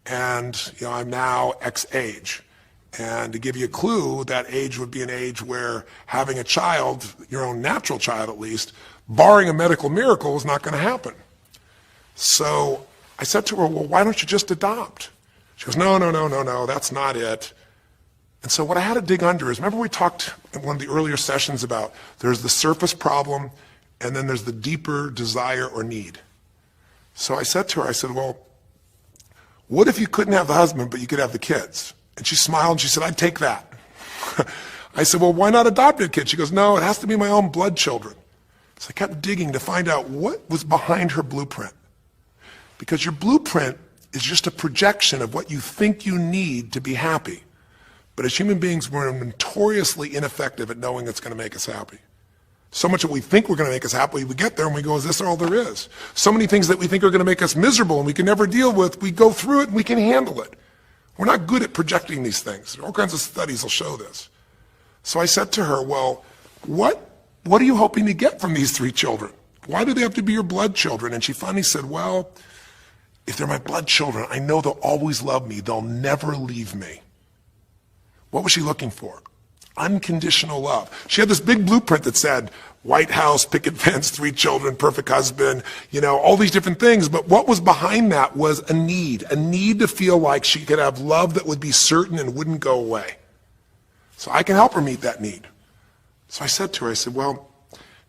and I'm now X age. And to give you a clue, that age would be an age where having a child, your own natural child at least, barring a medical miracle, is not going to happen. So I said to her, well, why don't you just adopt? She goes, no, that's not it. And so what I had to dig under is, remember we talked in one of the earlier sessions about there's the surface problem and then there's the deeper desire or need. So I said to her, I said, well, what if you couldn't have the husband but you could have the kids? And she smiled and she said, I'd take that. I said, well, why not adopt a kid? She goes, no, it has to be my own blood children. So I kept digging to find out what was behind her blueprint. Because your blueprint is just a projection of what you think you need to be happy. But as human beings, we're notoriously ineffective at knowing it's going to make us happy. So much that we think we're going to make us happy, we get there and we go, is this all there is? So many things that we think are going to make us miserable and we can never deal with, we go through it and we can handle it. We're not good at projecting these things. All kinds of studies will show this. So I said to her, well, what are you hoping to get from these 3 children? Why do they have to be your blood children? And she finally said, well, if they're my blood children, I know they'll always love me. They'll never leave me. What was she looking for? Unconditional love. She had this big blueprint that said, White House, picket fence, 3 children, perfect husband, all these different things. But what was behind that was a need to feel like she could have love that would be certain and wouldn't go away. So I can help her meet that need. So I said to her, I said, well,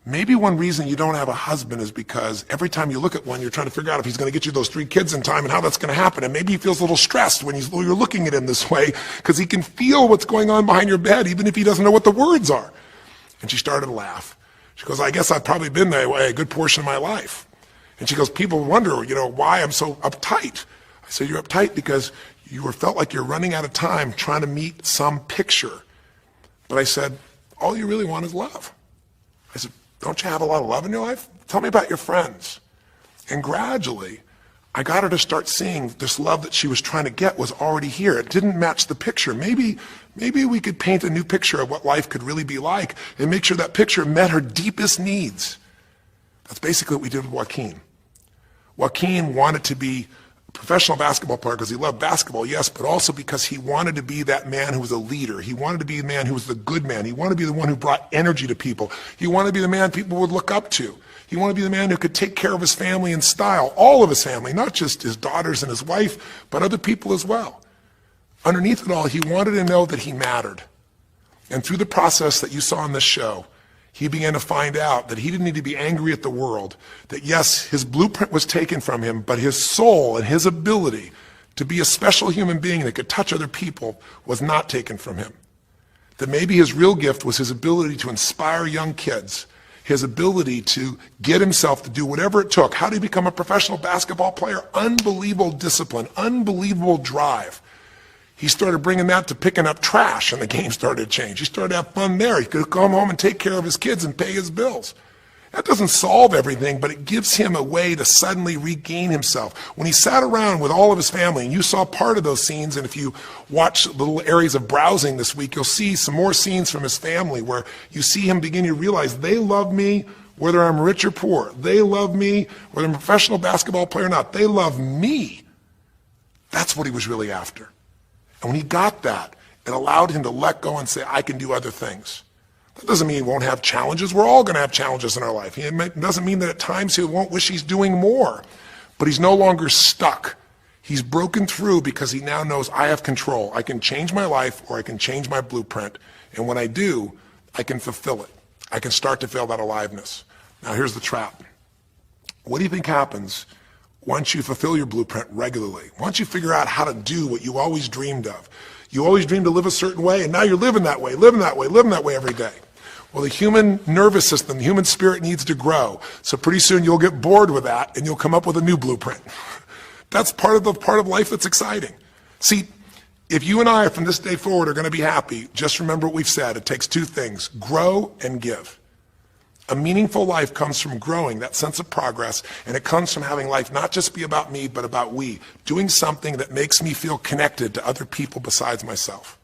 maybe one reason you don't have a husband is because every time you look at one, you're trying to figure out if he's going to get you those 3 kids in time and how that's going to happen. And maybe he feels a little stressed when you're looking at him this way because he can feel what's going on behind your bed, even if he doesn't know what the words are. And she started to laugh. She goes, I guess I've probably been that way a good portion of my life. And she goes, people wonder, why I'm so uptight. I said, you're uptight because you felt like you're running out of time trying to meet some picture. But I said, all you really want is love. I said, don't you have a lot of love in your life? Tell me about your friends. And gradually, I got her to start seeing this love that she was trying to get was already here. It didn't match the picture. Maybe we could paint a new picture of what life could really be like and make sure that picture met her deepest needs. That's basically what we did with Joaquin. Joaquin wanted to be a professional basketball player because he loved basketball, yes, but also because he wanted to be that man who was a leader. He wanted to be the man who was the good man. He wanted to be the one who brought energy to people. He wanted to be the man people would look up to. He wanted to be the man who could take care of his family in style, all of his family, not just his daughters and his wife, but other people as well. Underneath it all, he wanted to know that he mattered. And through the process that you saw in this show, he began to find out that he didn't need to be angry at the world, that yes, his blueprint was taken from him, but his soul and his ability to be a special human being that could touch other people was not taken from him. That maybe his real gift was his ability to inspire young kids, his ability to get himself to do whatever it took. How did he become a professional basketball player? Unbelievable discipline, unbelievable drive. He started bringing that to picking up trash, and the game started to change. He started to have fun there. He could come home and take care of his kids and pay his bills. That doesn't solve everything, but it gives him a way to suddenly regain himself. When he sat around with all of his family, and you saw part of those scenes, and if you watch little areas of browsing this week, you'll see some more scenes from his family where you see him begin to realize they love me whether I'm rich or poor. They love me whether I'm a professional basketball player or not. They love me. That's what he was really after. And when he got that, it allowed him to let go and say, I can do other things. That doesn't mean he won't have challenges. We're all going to have challenges in our life. It doesn't mean that at times he won't wish he's doing more. But he's no longer stuck. He's broken through because he now knows I have control. I can change my life or I can change my blueprint. And when I do, I can fulfill it. I can start to feel that aliveness. Now here's the trap. What do you think happens once you fulfill your blueprint regularly? Once you figure out how to do what you always dreamed of. You always dreamed to live a certain way, and now you're living that way, living that way, living that way every day. Well, the human nervous system, the human spirit needs to grow. So pretty soon you'll get bored with that and you'll come up with a new blueprint. That's part of life that's exciting. See, if you and I from this day forward are going to be happy, just remember what we've said. It takes two things, grow and give. A meaningful life comes from growing, that sense of progress, and it comes from having life not just be about me, but about we, doing something that makes me feel connected to other people besides myself.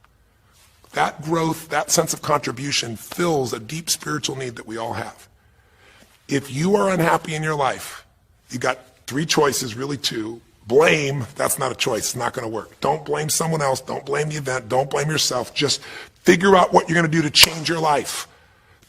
That growth, that sense of contribution fills a deep spiritual need that we all have. If you are unhappy in your life, you've got three choices, really two. Blame, that's not a choice, it's not going to work. Don't blame someone else, don't blame the event, don't blame yourself. Just figure out what you're going to do to change your life.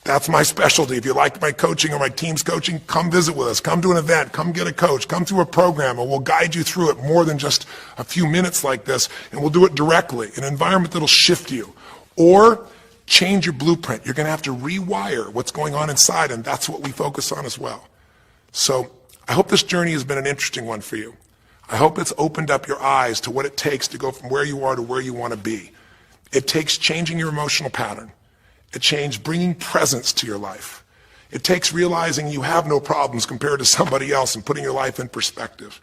That's my specialty. If you like my coaching or my team's coaching, come visit with us. Come to an event. Come get a coach. Come through a program, and we'll guide you through it more than just a few minutes like this, and we'll do it directly in an environment that'll shift you. Or change your blueprint. You're going to have to rewire what's going on inside, and that's what we focus on as well. So I hope this journey has been an interesting one for you. I hope it's opened up your eyes to what it takes to go from where you are to where you want to be. It takes changing your emotional pattern. It takes bringing presence to your life. It takes realizing you have no problems compared to somebody else and putting your life in perspective.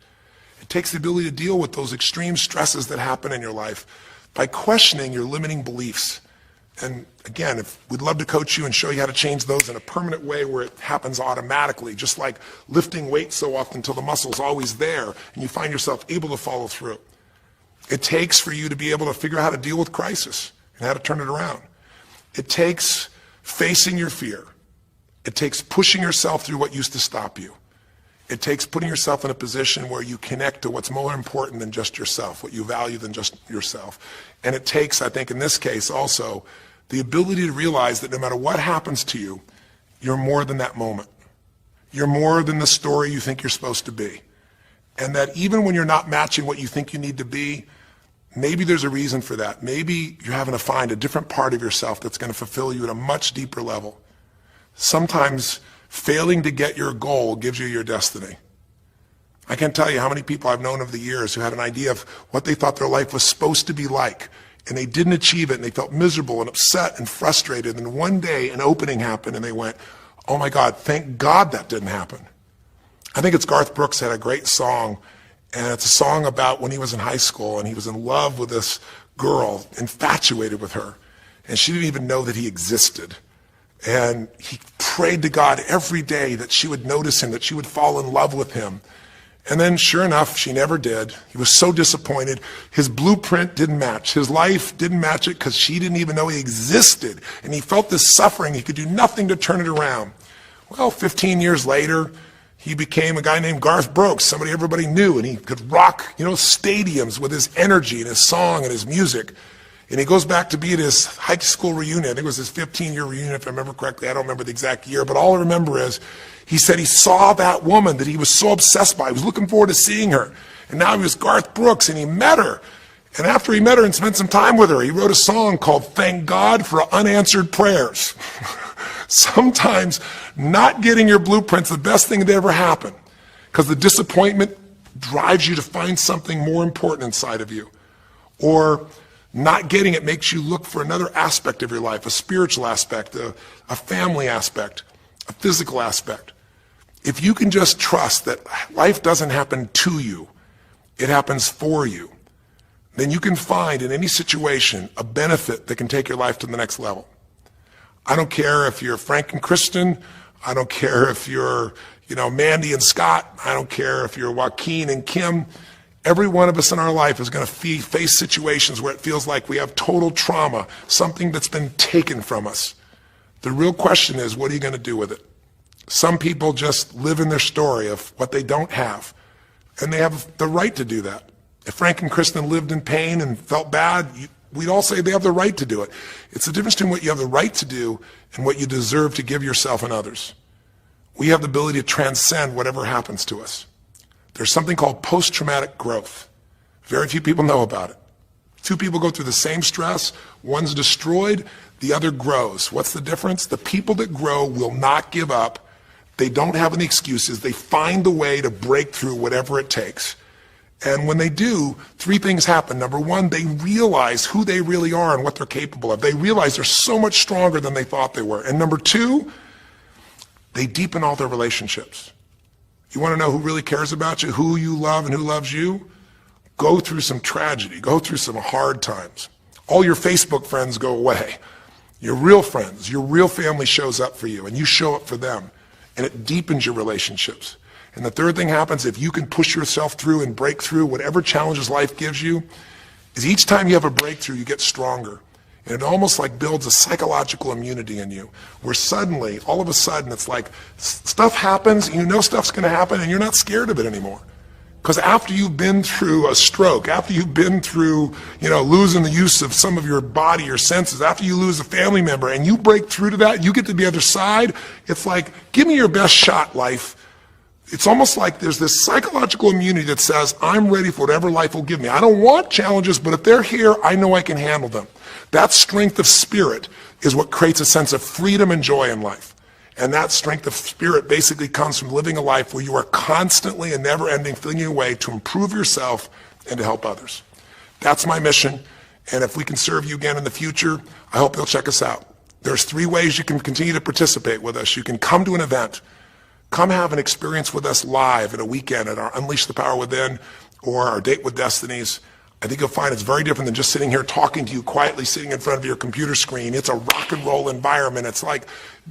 It takes the ability to deal with those extreme stresses that happen in your life by questioning your limiting beliefs. And again, we'd love to coach you and show you how to change those in a permanent way where it happens automatically, just like lifting weights so often until the muscle's always there and you find yourself able to follow through. It takes for you to be able to figure out how to deal with crisis and how to turn it around. It takes facing your fear. It takes pushing yourself through what used to stop you. It takes putting yourself in a position where you connect to what's more important than just yourself, what you value than just yourself. And it takes, I think in this case also, the ability to realize that no matter what happens to you, you're more than that moment. You're more than the story you think you're supposed to be. And that even when you're not matching what you think you need to be, maybe there's a reason for that. Maybe you're having to find a different part of yourself that's going to fulfill you at a much deeper level. Sometimes failing to get your goal gives you your destiny. I can't tell you how many people I've known over the years who had an idea of what they thought their life was supposed to be like, and they didn't achieve it, and they felt miserable and upset and frustrated, and one day an opening happened, and they went, oh my God, thank God that didn't happen. I think it's Garth Brooks had a great song, and it's a song about when he was in high school, and he was in love with this girl, infatuated with her, and she didn't even know that he existed. And he prayed to God every day that she would notice him, that she would fall in love with him. And then sure enough, she never did. He was so disappointed. His blueprint didn't match. His life didn't match it because she didn't even know he existed. And he felt this suffering. He could do nothing to turn it around. Well, 15 years later, he became a guy named Garth Brooks, somebody everybody knew, and he could rock, stadiums with his energy and his song and his music. And he goes back to be at his high school reunion. I think it was his 15-year reunion, if I remember correctly. I don't remember the exact year, but all I remember is he said he saw that woman that he was so obsessed by. He was looking forward to seeing her. And now he was Garth Brooks, and he met her. And after he met her and spent some time with her, he wrote a song called Thank God for Unanswered Prayers. Sometimes not getting your blueprint's the best thing that ever happened, because the disappointment drives you to find something more important inside of you. Or not getting it makes you look for another aspect of your life, a spiritual aspect, a family aspect, a physical aspect. If you can just trust that life doesn't happen to you, it happens for you, then you can find in any situation a benefit that can take your life to the next level. I don't care if you're Frank and Kristen, I don't care if you're, Mandy and Scott. I don't care if you're Joaquin and Kim. Every one of us in our life is going to face situations where it feels like we have total trauma, something that's been taken from us. The real question is, what are you going to do with it? Some people just live in their story of what they don't have, and they have the right to do that. If Frank and Kristen lived in pain and felt bad, we'd all say they have the right to do it. It's the difference between what you have the right to do and what you deserve to give yourself and others. We have the ability to transcend whatever happens to us. There's something called post-traumatic growth. Very few people know about it. Two people go through the same stress, one's destroyed, the other grows. What's the difference? The people that grow will not give up. They don't have any excuses. They find the way to break through whatever it takes. And when they do, three things happen. Number one, they realize who they really are and what they're capable of. They realize they're so much stronger than they thought they were. And number two, they deepen all their relationships. You want to know who really cares about you, who you love and who loves you? Go through some tragedy. Go through some hard times. All your Facebook friends go away. Your real friends, your real family shows up for you, and you show up for them. And it deepens your relationships. And the third thing happens, if you can push yourself through and break through whatever challenges life gives you, is each time you have a breakthrough, you get stronger. And it almost like builds a psychological immunity in you, where suddenly, all of a sudden, it's like stuff happens, you know stuff's going to happen, and you're not scared of it anymore. Because after you've been through a stroke, after you've been through, losing the use of some of your body, your senses, after you lose a family member, and you break through to that, you get to the other side, it's like, give me your best shot, life. It's almost like there's this psychological immunity that says, I'm ready for whatever life will give me. I don't want challenges, but if they're here, I know I can handle them. That strength of spirit is what creates a sense of freedom and joy in life. And that strength of spirit basically comes from living a life where you are constantly and never-ending filling your way to improve yourself and to help others. That's my mission, and if we can serve you again in the future, I hope you'll check us out. There's 3 ways you can continue to participate with us. You can come to an event. Come have an experience with us live at a weekend at our Unleash the Power Within or our Date with Destinies. I think you'll find it's very different than just sitting here talking to you quietly, sitting in front of your computer screen. It's a rock and roll environment. It's like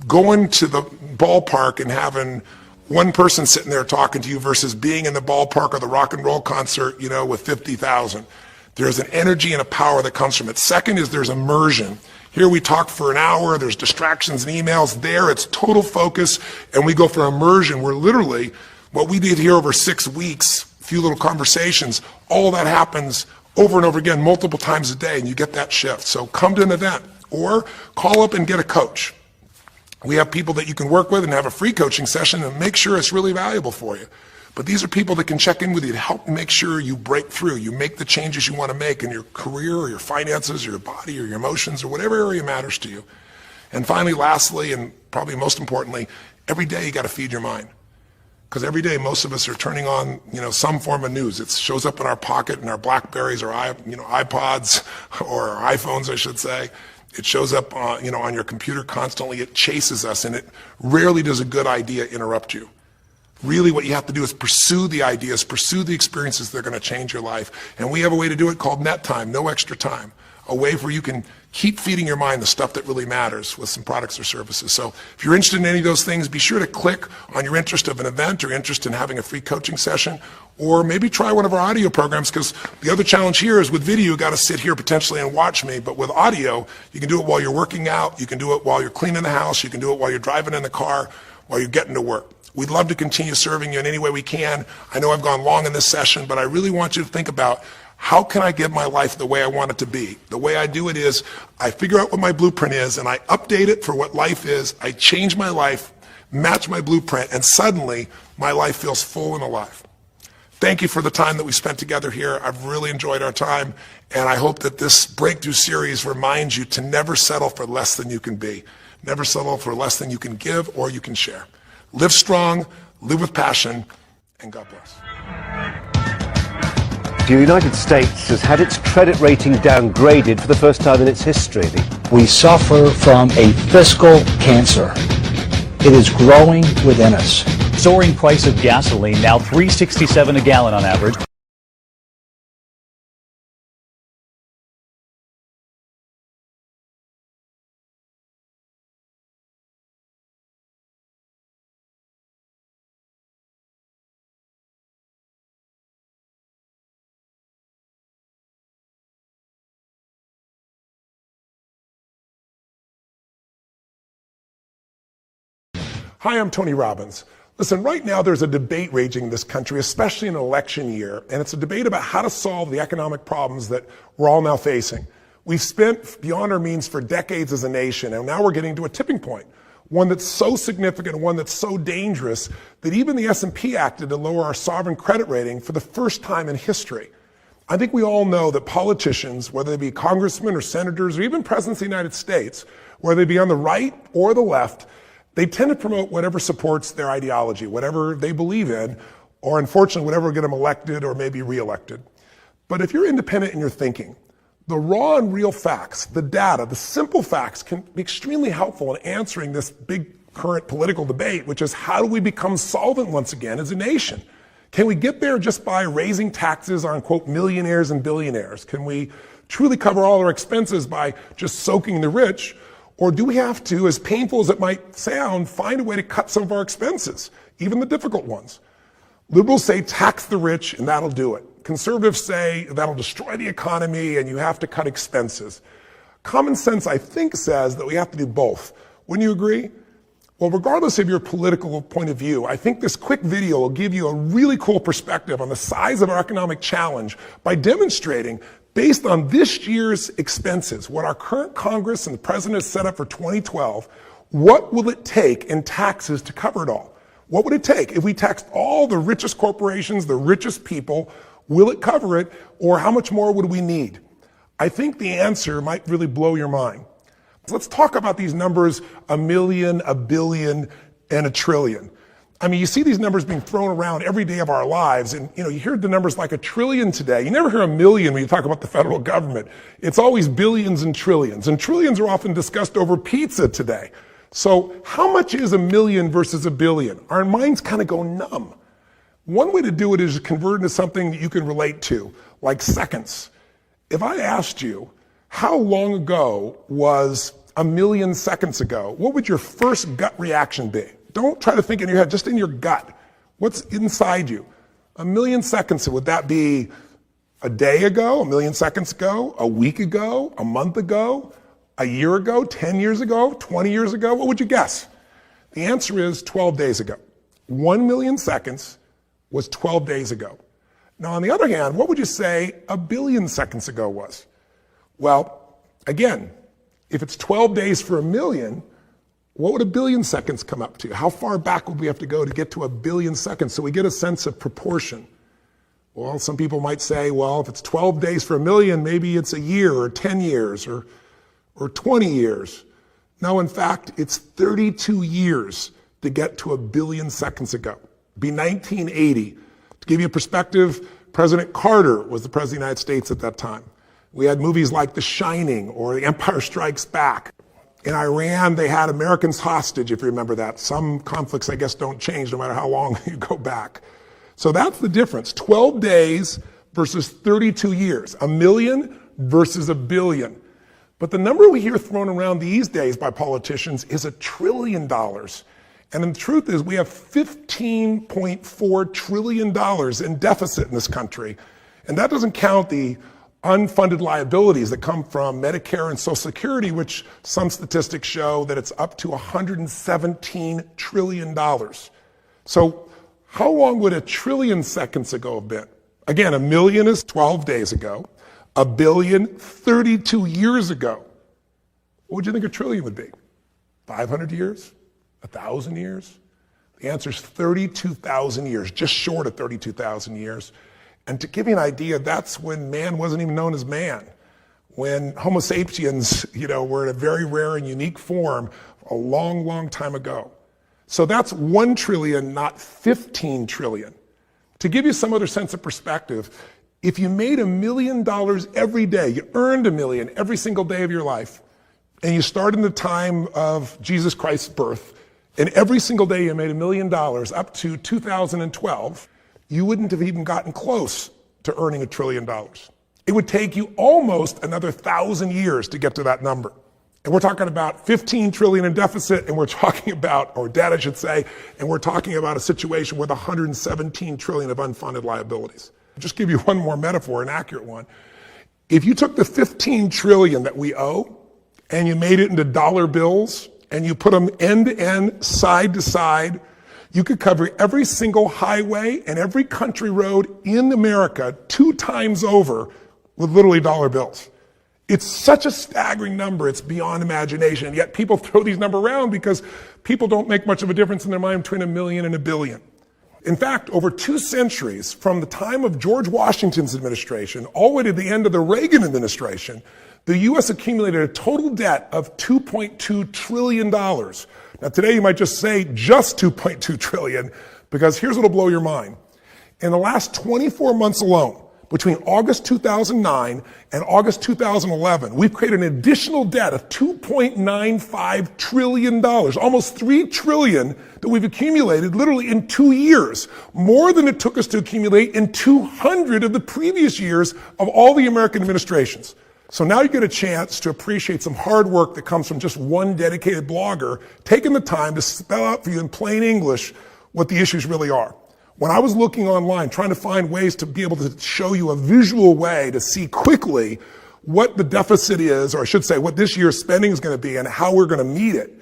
going to the ballpark and having one person sitting there talking to you versus being in the ballpark or the rock and roll concert, with 50,000. There's an energy and a power that comes from it. Second is there's immersion. Here we talk for an hour, there's distractions and emails. There it's total focus, and we go for immersion where literally what we did here over 6 weeks, a few little conversations, all that happens over and over again, multiple times a day, and you get that shift. So come to an event or call up and get a coach. We have people that you can work with and have a free coaching session and make sure it's really valuable for you. But these are people that can check in with you to help make sure you break through, you make the changes you want to make in your career or your finances or your body or your emotions or whatever area matters to you. And finally, lastly, and probably most importantly, every day you got to feed your mind. Because every day most of us are turning on, some form of news. It shows up in our pocket, in our Blackberries or iPods or our iPhones, I should say. It shows up, on your computer constantly. It chases us, and it rarely does a good idea interrupt you. Really what you have to do is pursue the ideas, pursue the experiences that are going to change your life. And we have a way to do it called net time, no extra time. A way where you can keep feeding your mind the stuff that really matters with some products or services. So if you're interested in any of those things, be sure to click on your interest of an event or interest in having a free coaching session, or maybe try one of our audio programs, because the other challenge here is with video, you got to sit here potentially and watch me, but with audio, you can do it while you're working out, you can do it while you're cleaning the house, you can do it while you're driving in the car, while you're getting to work. We'd love to continue serving you in any way we can. I know I've gone long in this session, but I really want you to think about, how can I get my life the way I want it to be? The way I do it is I figure out what my blueprint is and I update it for what life is. I change my life, match my blueprint, and suddenly my life feels full and alive. Thank you for the time that we spent together here. I've really enjoyed our time, and I hope that this breakthrough series reminds you to never settle for less than you can be. Never settle for less than you can give or you can share. Live strong, live with passion, and God bless. The United States has had its credit rating downgraded for the first time in its history. We suffer from a fiscal cancer. It is growing within us. Soaring price of gasoline, now $3.67 a gallon on average. Hi, I'm Tony Robbins. Listen, right now there's a debate raging in this country, especially in an election year, and it's a debate about how to solve the economic problems that we're all now facing. We've spent beyond our means for decades as a nation, and now we're getting to a tipping point, one that's so significant, one that's so dangerous that even the S&P acted to lower our sovereign credit rating for the first time in history. I think we all know that politicians, whether they be congressmen or senators or even presidents of the United States, whether they be on the right or the left, they tend to promote whatever supports their ideology, whatever they believe in, or unfortunately, whatever will get them elected or maybe reelected. But if you're independent in your thinking, the raw and real facts, the data, the simple facts can be extremely helpful in answering this big current political debate, which is how do we become solvent once again as a nation? Can we get there just by raising taxes on, quote, millionaires and billionaires? Can we truly cover all our expenses by just soaking the rich? Or do we have to, as painful as it might sound, find a way to cut some of our expenses, even the difficult ones? Liberals say tax the rich and that'll do it. Conservatives say that'll destroy the economy and you have to cut expenses. Common sense, I think, says that we have to do both. Wouldn't you agree? Well, regardless of your political point of view, I think this quick video will give you a really cool perspective on the size of our economic challenge by demonstrating, based on this year's expenses, what our current Congress and the President has set up for 2012, what will it take in taxes to cover it all? What would it take if we taxed all the richest corporations, the richest people? Will it cover it, or how much more would we need? I think the answer might really blow your mind. So let's talk about these numbers, 1 million, 1 billion, and 1 trillion. I mean, you see these numbers being thrown around every day of our lives, and you hear the numbers like 1 trillion today. You never hear 1 million when you talk about the federal government. It's always billions and trillions are often discussed over pizza today. So how much is 1 million versus 1 billion? Our minds kind of go numb. One way to do it is to convert into something that you can relate to, like seconds. If I asked you, how long ago was 1 million seconds ago, what would your first gut reaction be? Don't try to think in your head, just in your gut. What's inside you? 1 million seconds, would that be a day ago, 1 million seconds ago, a week ago, a month ago, a year ago, 10 years ago, 20 years ago? What would you guess? The answer is 12 days ago. 1 million seconds was 12 days ago. Now, on the other hand, what would you say 1 billion seconds ago was? Well, again, if it's 12 days for 1 million, what would 1 billion seconds come up to? How far back would we have to go to get to 1 billion seconds so we get a sense of proportion? Well, some people might say, well, if it's 12 days for 1 million, maybe it's a year or 10 years or 20 years. No, in fact, it's 32 years to get to 1 billion seconds ago. It'd be 1980. To give you a perspective, President Carter was the President of the United States at that time. We had movies like The Shining or The Empire Strikes Back. In Iran, they had Americans hostage, if you remember that. Some conflicts, I guess, don't change no matter how long you go back. So that's the difference. 12 days versus 32 years. 1 million versus 1 billion. But the number we hear thrown around these days by politicians is $1 trillion. And the truth is we have $15.4 trillion in deficit in this country. And that doesn't count the unfunded liabilities that come from Medicare and Social Security, which some statistics show that it's up to $117 trillion. So how long would 1 trillion seconds ago have been? Again, 1 million is 12 days ago. 1 billion, 32 years ago. What would you think 1 trillion would be? 500 years? 1,000 years? The answer is 32,000 years, just short of 32,000 years. And to give you an idea, that's when man wasn't even known as man. When Homo sapiens, were in a very rare and unique form a long, long time ago. So that's 1 trillion, not 15 trillion. To give you some other sense of perspective, if you made $1 million every day, you earned $1 million every single day of your life, and you started in the time of Jesus Christ's birth, and every single day you made $1 million up to 2012, you wouldn't have even gotten close to earning $1 trillion. It would take you almost another 1,000 years to get to that number. And we're talking about 15 trillion in deficit, and we're talking about, or debt I should say, and we're talking about a situation with 117 trillion of unfunded liabilities. I'll just give you one more metaphor, an accurate one. If you took the 15 trillion that we owe, and you made it into dollar bills, and you put them end to end, side to side, you could cover every single highway and every country road in America 2 times over with literally dollar bills. It's such a staggering number, it's beyond imagination. And yet people throw these numbers around because people don't make much of a difference in their mind between $1 million and $1 billion. In fact, over 2 centuries, from the time of George Washington's administration all the way to the end of the Reagan administration, the U.S. accumulated a total debt of $2.2 trillion. Now today you might just say just $2.2 trillion, because here's what'll blow your mind. In the last 24 months alone, between August 2009 and August 2011, we've created an additional debt of $2.95 trillion, almost $3 trillion that we've accumulated literally in 2 years, more than it took us to accumulate in 200 of the previous years of all the American administrations. So now you get a chance to appreciate some hard work that comes from just one dedicated blogger taking the time to spell out for you in plain English what the issues really are. When I was looking online, trying to find ways to be able to show you a visual way to see quickly what the deficit is, or I should say what this year's spending is going to be and how we're going to meet it,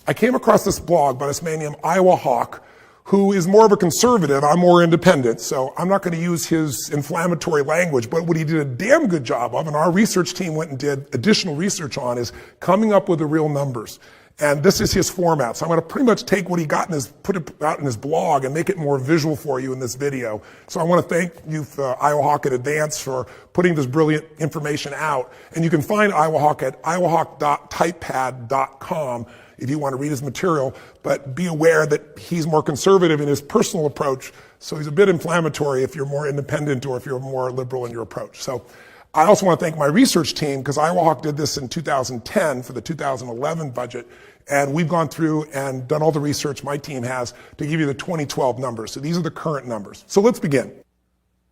I came across this blog by this man named Iowa Hawk, who is more of a conservative. I'm more independent, so I'm not going to use his inflammatory language, but what he did a damn good job of, and our research team went and did additional research on, is coming up with the real numbers. And this is his format. So I'm going to pretty much take what he got put it out in his blog and make it more visual for you in this video. So I want to thank you, Iowa Hawk, in advance for putting this brilliant information out. And you can find Iowa Hawk at iowahawk.typepad.com if you want to read his material. But be aware that he's more conservative in his personal approach. So he's a bit inflammatory if you're more independent or if you're more liberal in your approach. So I also want to thank my research team, because Iowa Hawk did this in 2010 for the 2011 budget, and we've gone through and done all the research my team has to give you the 2012 numbers. So these are the current numbers. So let's begin.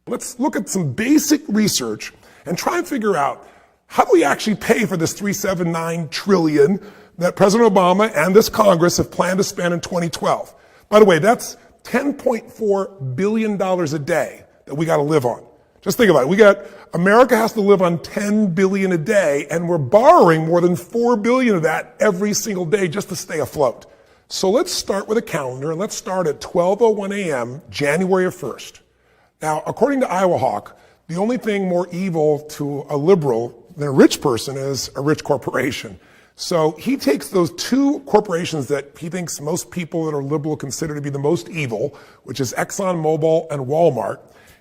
Let's look at some basic research and try and figure out, how do we actually pay for this $379 trillion that President Obama and this Congress have planned to spend in 2012? By the way, that's $10.4 billion a day that we got to live on. Just think about it. America has to live on $10 billion a day, and we're borrowing more than $4 billion of that every single day just to stay afloat. So let's start with a calendar, and let's start at 12:01 a.m., January 1st. Now, according to Iowa Hawk, the only thing more evil to a liberal than a rich person is a rich corporation. So he takes those 2 corporations that he thinks most people that are liberal consider to be the most evil, which is ExxonMobil and Walmart,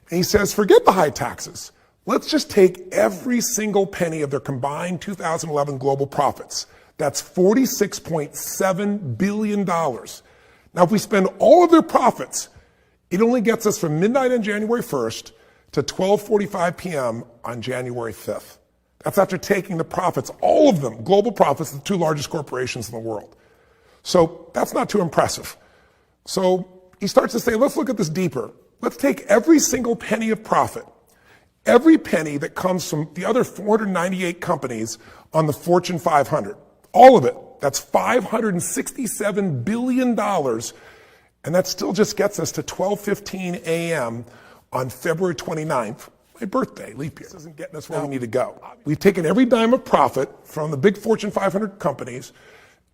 and he says, forget the high taxes. Let's just take every single penny of their combined 2011 global profits. That's $46.7 billion. Now, if we spend all of their profits, it only gets us from midnight on January 1st to 12:45 p.m. on January 5th. That's after taking the profits, all of them, global profits, of the 2 largest corporations in the world. So that's not too impressive. So he starts to say, let's look at this deeper. Let's take every single penny of profit, every penny that comes from the other 498 companies on the Fortune 500, all of it. That's $567 billion, and that still just gets us to 12:15 a.m. on February 29th, my birthday, leap year. This isn't getting us where we need to go. We've taken every dime of profit from the big Fortune 500 companies,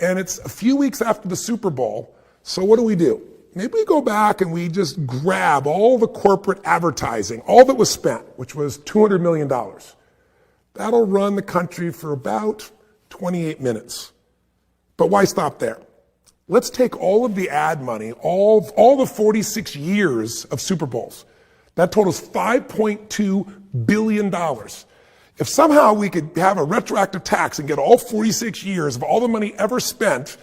and it's a few weeks after the Super Bowl, so what do? Maybe we go back and we just grab all the corporate advertising, all that was spent, which was $200 million. That'll run the country for about 28 minutes. But why stop there? Let's take all of the ad money, all the 46 years of Super Bowls. That totals $5.2 billion. If somehow we could have a retroactive tax and get all 46 years of all the money ever spent,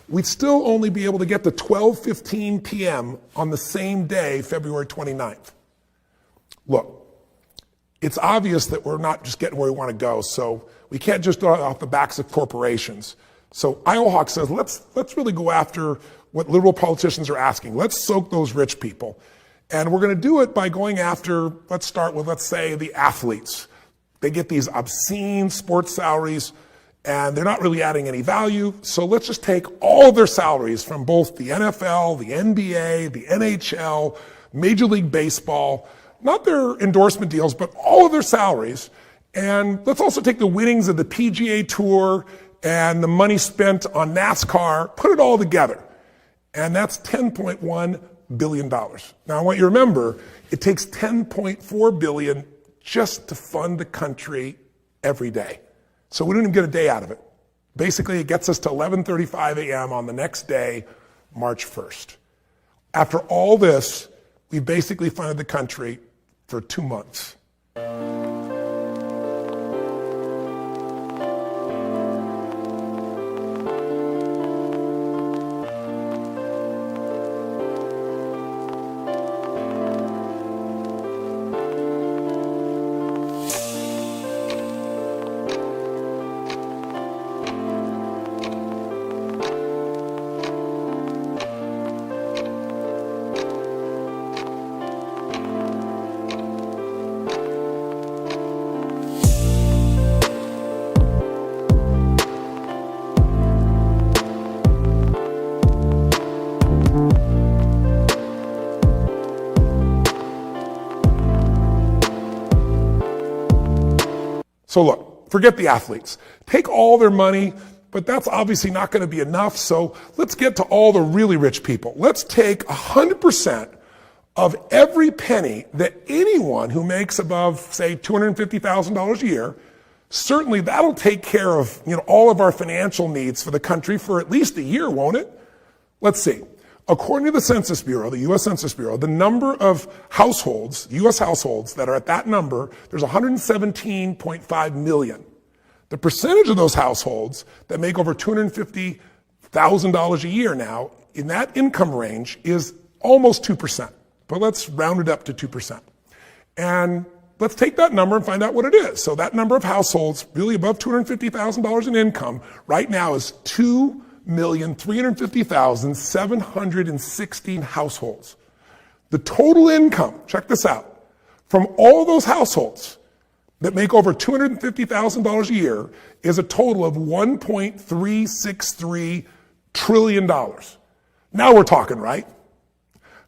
we'd still only be able to get to 12:15 p.m. on the same day, February 29th. Look, it's obvious that we're not just getting where we want to go, so we can't just throw it off the backs of corporations. So Iowa Hawk says, let's really go after what liberal politicians are asking. Let's soak those rich people. And we're going to do it by going after, let's start with, let's say, the athletes. They get these obscene sports salaries, and they're not really adding any value. So let's just take all of their salaries from both the NFL, the NBA, the NHL, Major League Baseball, not their endorsement deals, but all of their salaries. And let's also take the winnings of the PGA Tour and the money spent on NASCAR, put it all together. And that's $10.1 billion. Now I want you to remember, it takes $10.4 billion just to fund the country every day. So we don't even get a day out of it. Basically, it gets us to 11:35 a.m. on the next day, March 1st. After all this, we basically funded the country for 2 months. So look, forget the athletes. Take all their money, but that's obviously not going to be enough. So let's get to all the really rich people. Let's take 100% of every penny that anyone who makes above, say, $250,000 a year, certainly that'll take care of, all of our financial needs for the country for at least a year, won't it? Let's see. According to the Census Bureau, the U.S. Census Bureau, the number of households, U.S. households that are at that number, there's 117.5 million. The percentage of those households that make over $250,000 a year now, in that income range, is almost 2%. But let's round it up to 2%. And let's take that number and find out what it is. So that number of households really above $250,000 in income right now is 2,350,716 households. The total income, check this out, from all those households that make over $250,000 a year is a total of $1.363 trillion. Now we're talking, right?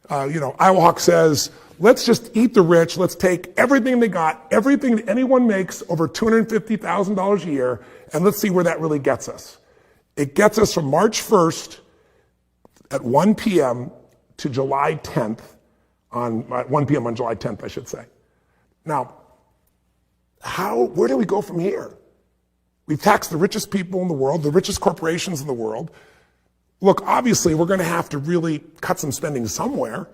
Iowa Hawk says, let's just eat the rich. Let's take everything they got, everything that anyone makes over $250,000 a year, and let's see where that really gets us. It gets us from March 1st at 1 p.m. to July 10th, at 1 p.m. on July 10th, I should say. Now, where do we go from here? We've taxed the richest people in the world, the richest corporations in the world. Look, obviously, we're going to have to really cut some spending somewhere.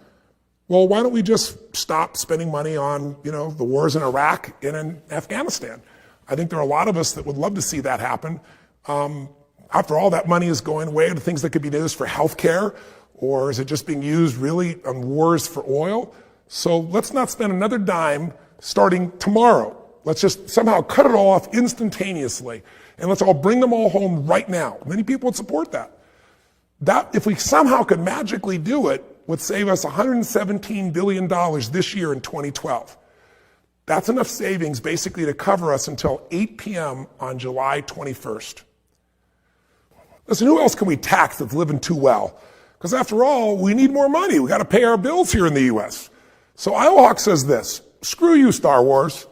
Well, why don't we just stop spending money on, the wars in Iraq and in Afghanistan? I think there are a lot of us that would love to see that happen. After all, that money is going away to things that could be used for healthcare, or is it just being used really on wars for oil? So let's not spend another dime starting tomorrow. Let's just somehow cut it all off instantaneously, and let's all bring them all home right now. Many people would support that. That, if we somehow could magically do it, would save us $117 billion this year in 2012. That's enough savings basically to cover us until 8 p.m. on July 21st. Listen, who else can we tax that's living too well? Because after all, we need more money. We got to pay our bills here in the U.S. So Iowa Hawk says this, screw you, Star Wars.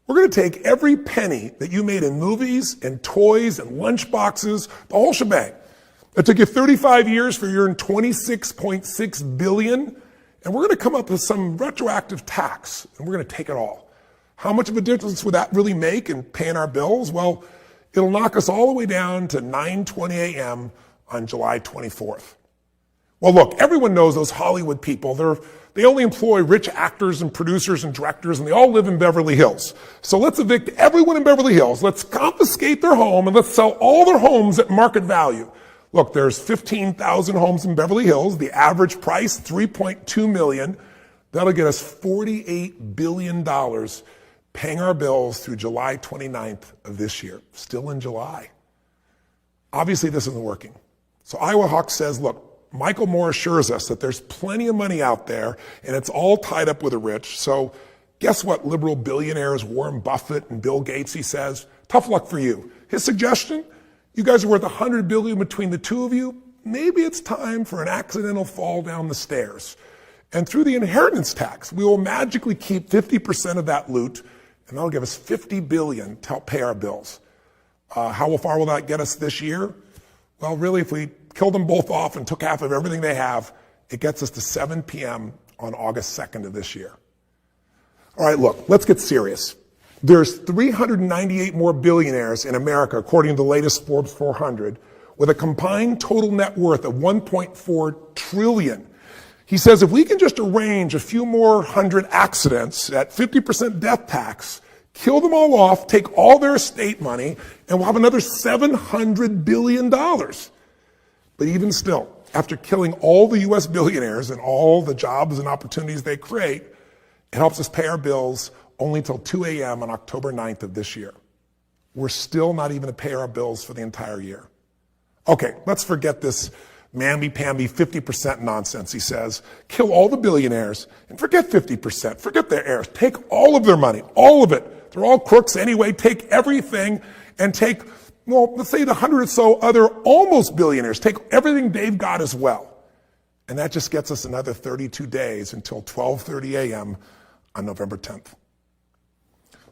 We're going to take every penny that you made in movies and toys and lunch boxes, the whole shebang. It took you 35 years for your $26.6 billion, and we're going to come up with some retroactive tax, and we're going to take it all. How much of a difference would that really make in paying our bills? Well, it'll knock us all the way down to 9:20 a.m. on July 24th. Well, look, everyone knows those Hollywood people. They only employ rich actors and producers and directors, and they all live in Beverly Hills. So let's evict everyone in Beverly Hills. Let's confiscate their home, and let's sell all their homes at market value. Look, there's 15,000 homes in Beverly Hills. The average price, $3.2 million. That'll get us $48 billion paying our bills through July 29th of this year. Still in July. Obviously, this isn't working. So Iowa Hawk says, look, Michael Moore assures us that there's plenty of money out there, and it's all tied up with the rich. So guess what, liberal billionaires Warren Buffett and Bill Gates, he says, tough luck for you. His suggestion, you guys are worth $100 billion between the two of you. Maybe it's time for an accidental fall down the stairs. And through the inheritance tax, we will magically keep 50% of that loot, and that'll give us $50 billion to help pay our bills. How far will that get us this year? Well, really, if we killed them both off and took half of everything they have, it gets us to 7 p.m. on August 2nd of this year. All right, look, let's get serious. There's 398 more billionaires in America, according to the latest Forbes 400, with a combined total net worth of $1.4 trillion. He says if we can just arrange a few more hundred accidents at 50% death tax, kill them all off, take all their estate money, and we'll have another $700 billion. But even still, after killing all the U.S. billionaires and all the jobs and opportunities they create, it helps us pay our bills only till 2 a.m. on October 9th of this year. We're still not even to pay our bills for the entire year. Okay, let's forget this mamby-pamby 50% nonsense, he says. Kill all the billionaires and forget 50%. Forget their heirs. Take all of their money, all of it. They're all crooks anyway. Take everything and take, well, let's say the 100 or so other almost billionaires. Take everything they've got as well. And that just gets us another 32 days until 12:30 a.m. on November 10th.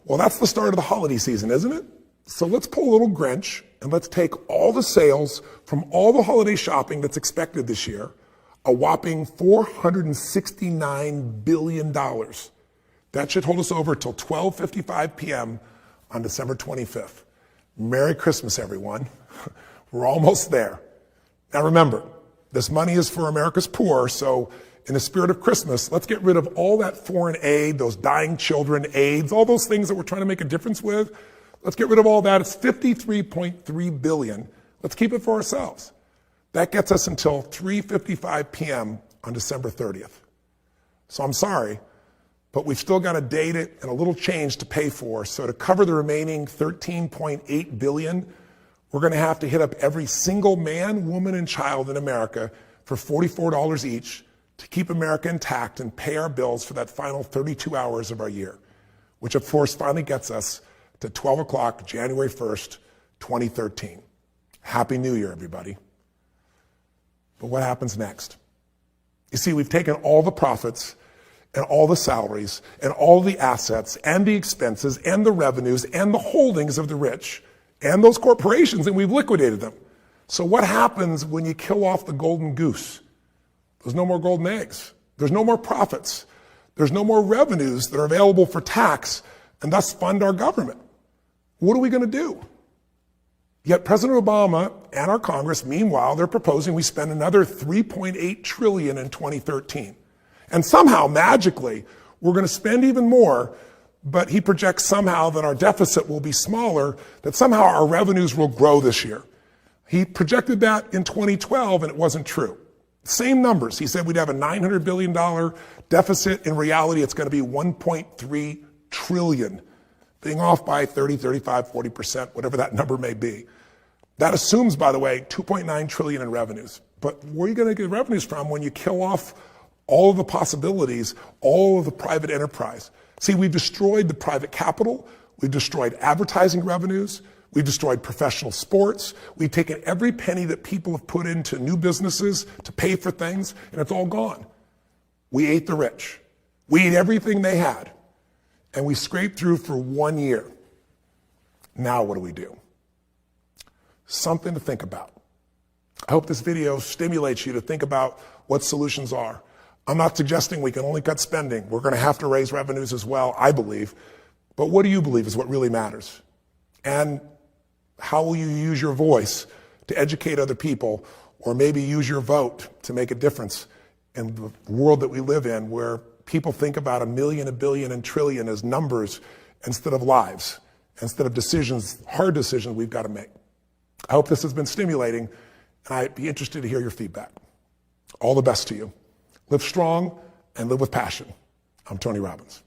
Well, that's the start of the holiday season, isn't it? So let's pull a little Grinch and let's take all the sales from all the holiday shopping that's expected this year, a whopping $469 billion. That should hold us over till 12:55 p.m. on December 25th. Merry Christmas, everyone. We're almost there. Now remember, this money is for America's poor, so in the spirit of Christmas, let's get rid of all that foreign aid, those dying children, AIDS, all those things that we're trying to make a difference with. Let's get rid of all that. It's $53.3 billion. Let's keep it for ourselves. That gets us until 3:55 p.m. on December 30th. So I'm sorry, but we've still got a date and a little change to pay for. So to cover the remaining $13.8 billion, we're going to have to hit up every single man, woman, and child in America for $44 each to keep America intact and pay our bills for that final 32 hours of our year, which of course finally gets us to 12 o'clock, January 1st, 2013. Happy New Year, everybody. But what happens next? You see, we've taken all the profits and all the salaries and all the assets and the expenses and the revenues and the holdings of the rich and those corporations, and we've liquidated them. So what happens when you kill off the golden goose? There's no more golden eggs. There's no more profits. There's no more revenues that are available for tax and thus fund our government. What are we going to do? Yet President Obama and our Congress, meanwhile, they're proposing we spend another $3.8 trillion in 2013. And somehow, magically, we're going to spend even more, but he projects somehow that our deficit will be smaller, that somehow our revenues will grow this year. He projected that in 2012, and it wasn't true. Same numbers. He said we'd have a $900 billion deficit. In reality, it's going to be $1.3 trillion, being off by 30, 35, 40%, whatever that number may be. That assumes, by the way, $2.9 trillion in revenues. But where are you going to get revenues from when you kill off all of the possibilities, all of the private enterprise? See, we've destroyed the private capital. We've destroyed advertising revenues. We've destroyed professional sports. We've taken every penny that people have put into new businesses to pay for things, and it's all gone. We ate the rich. We ate everything they had, and we scraped through for 1 year. Now what do? Something to think about. I hope this video stimulates you to think about what solutions are. I'm not suggesting we can only cut spending. We're going to have to raise revenues as well, I believe. But what do you believe is what really matters? And how will you use your voice to educate other people, or maybe use your vote to make a difference in the world that we live in, where people think about a million, a billion, and trillion as numbers instead of lives, instead of decisions, hard decisions we've got to make. I hope this has been stimulating, and I'd be interested to hear your feedback. All the best to you. Live strong and live with passion. I'm Tony Robbins.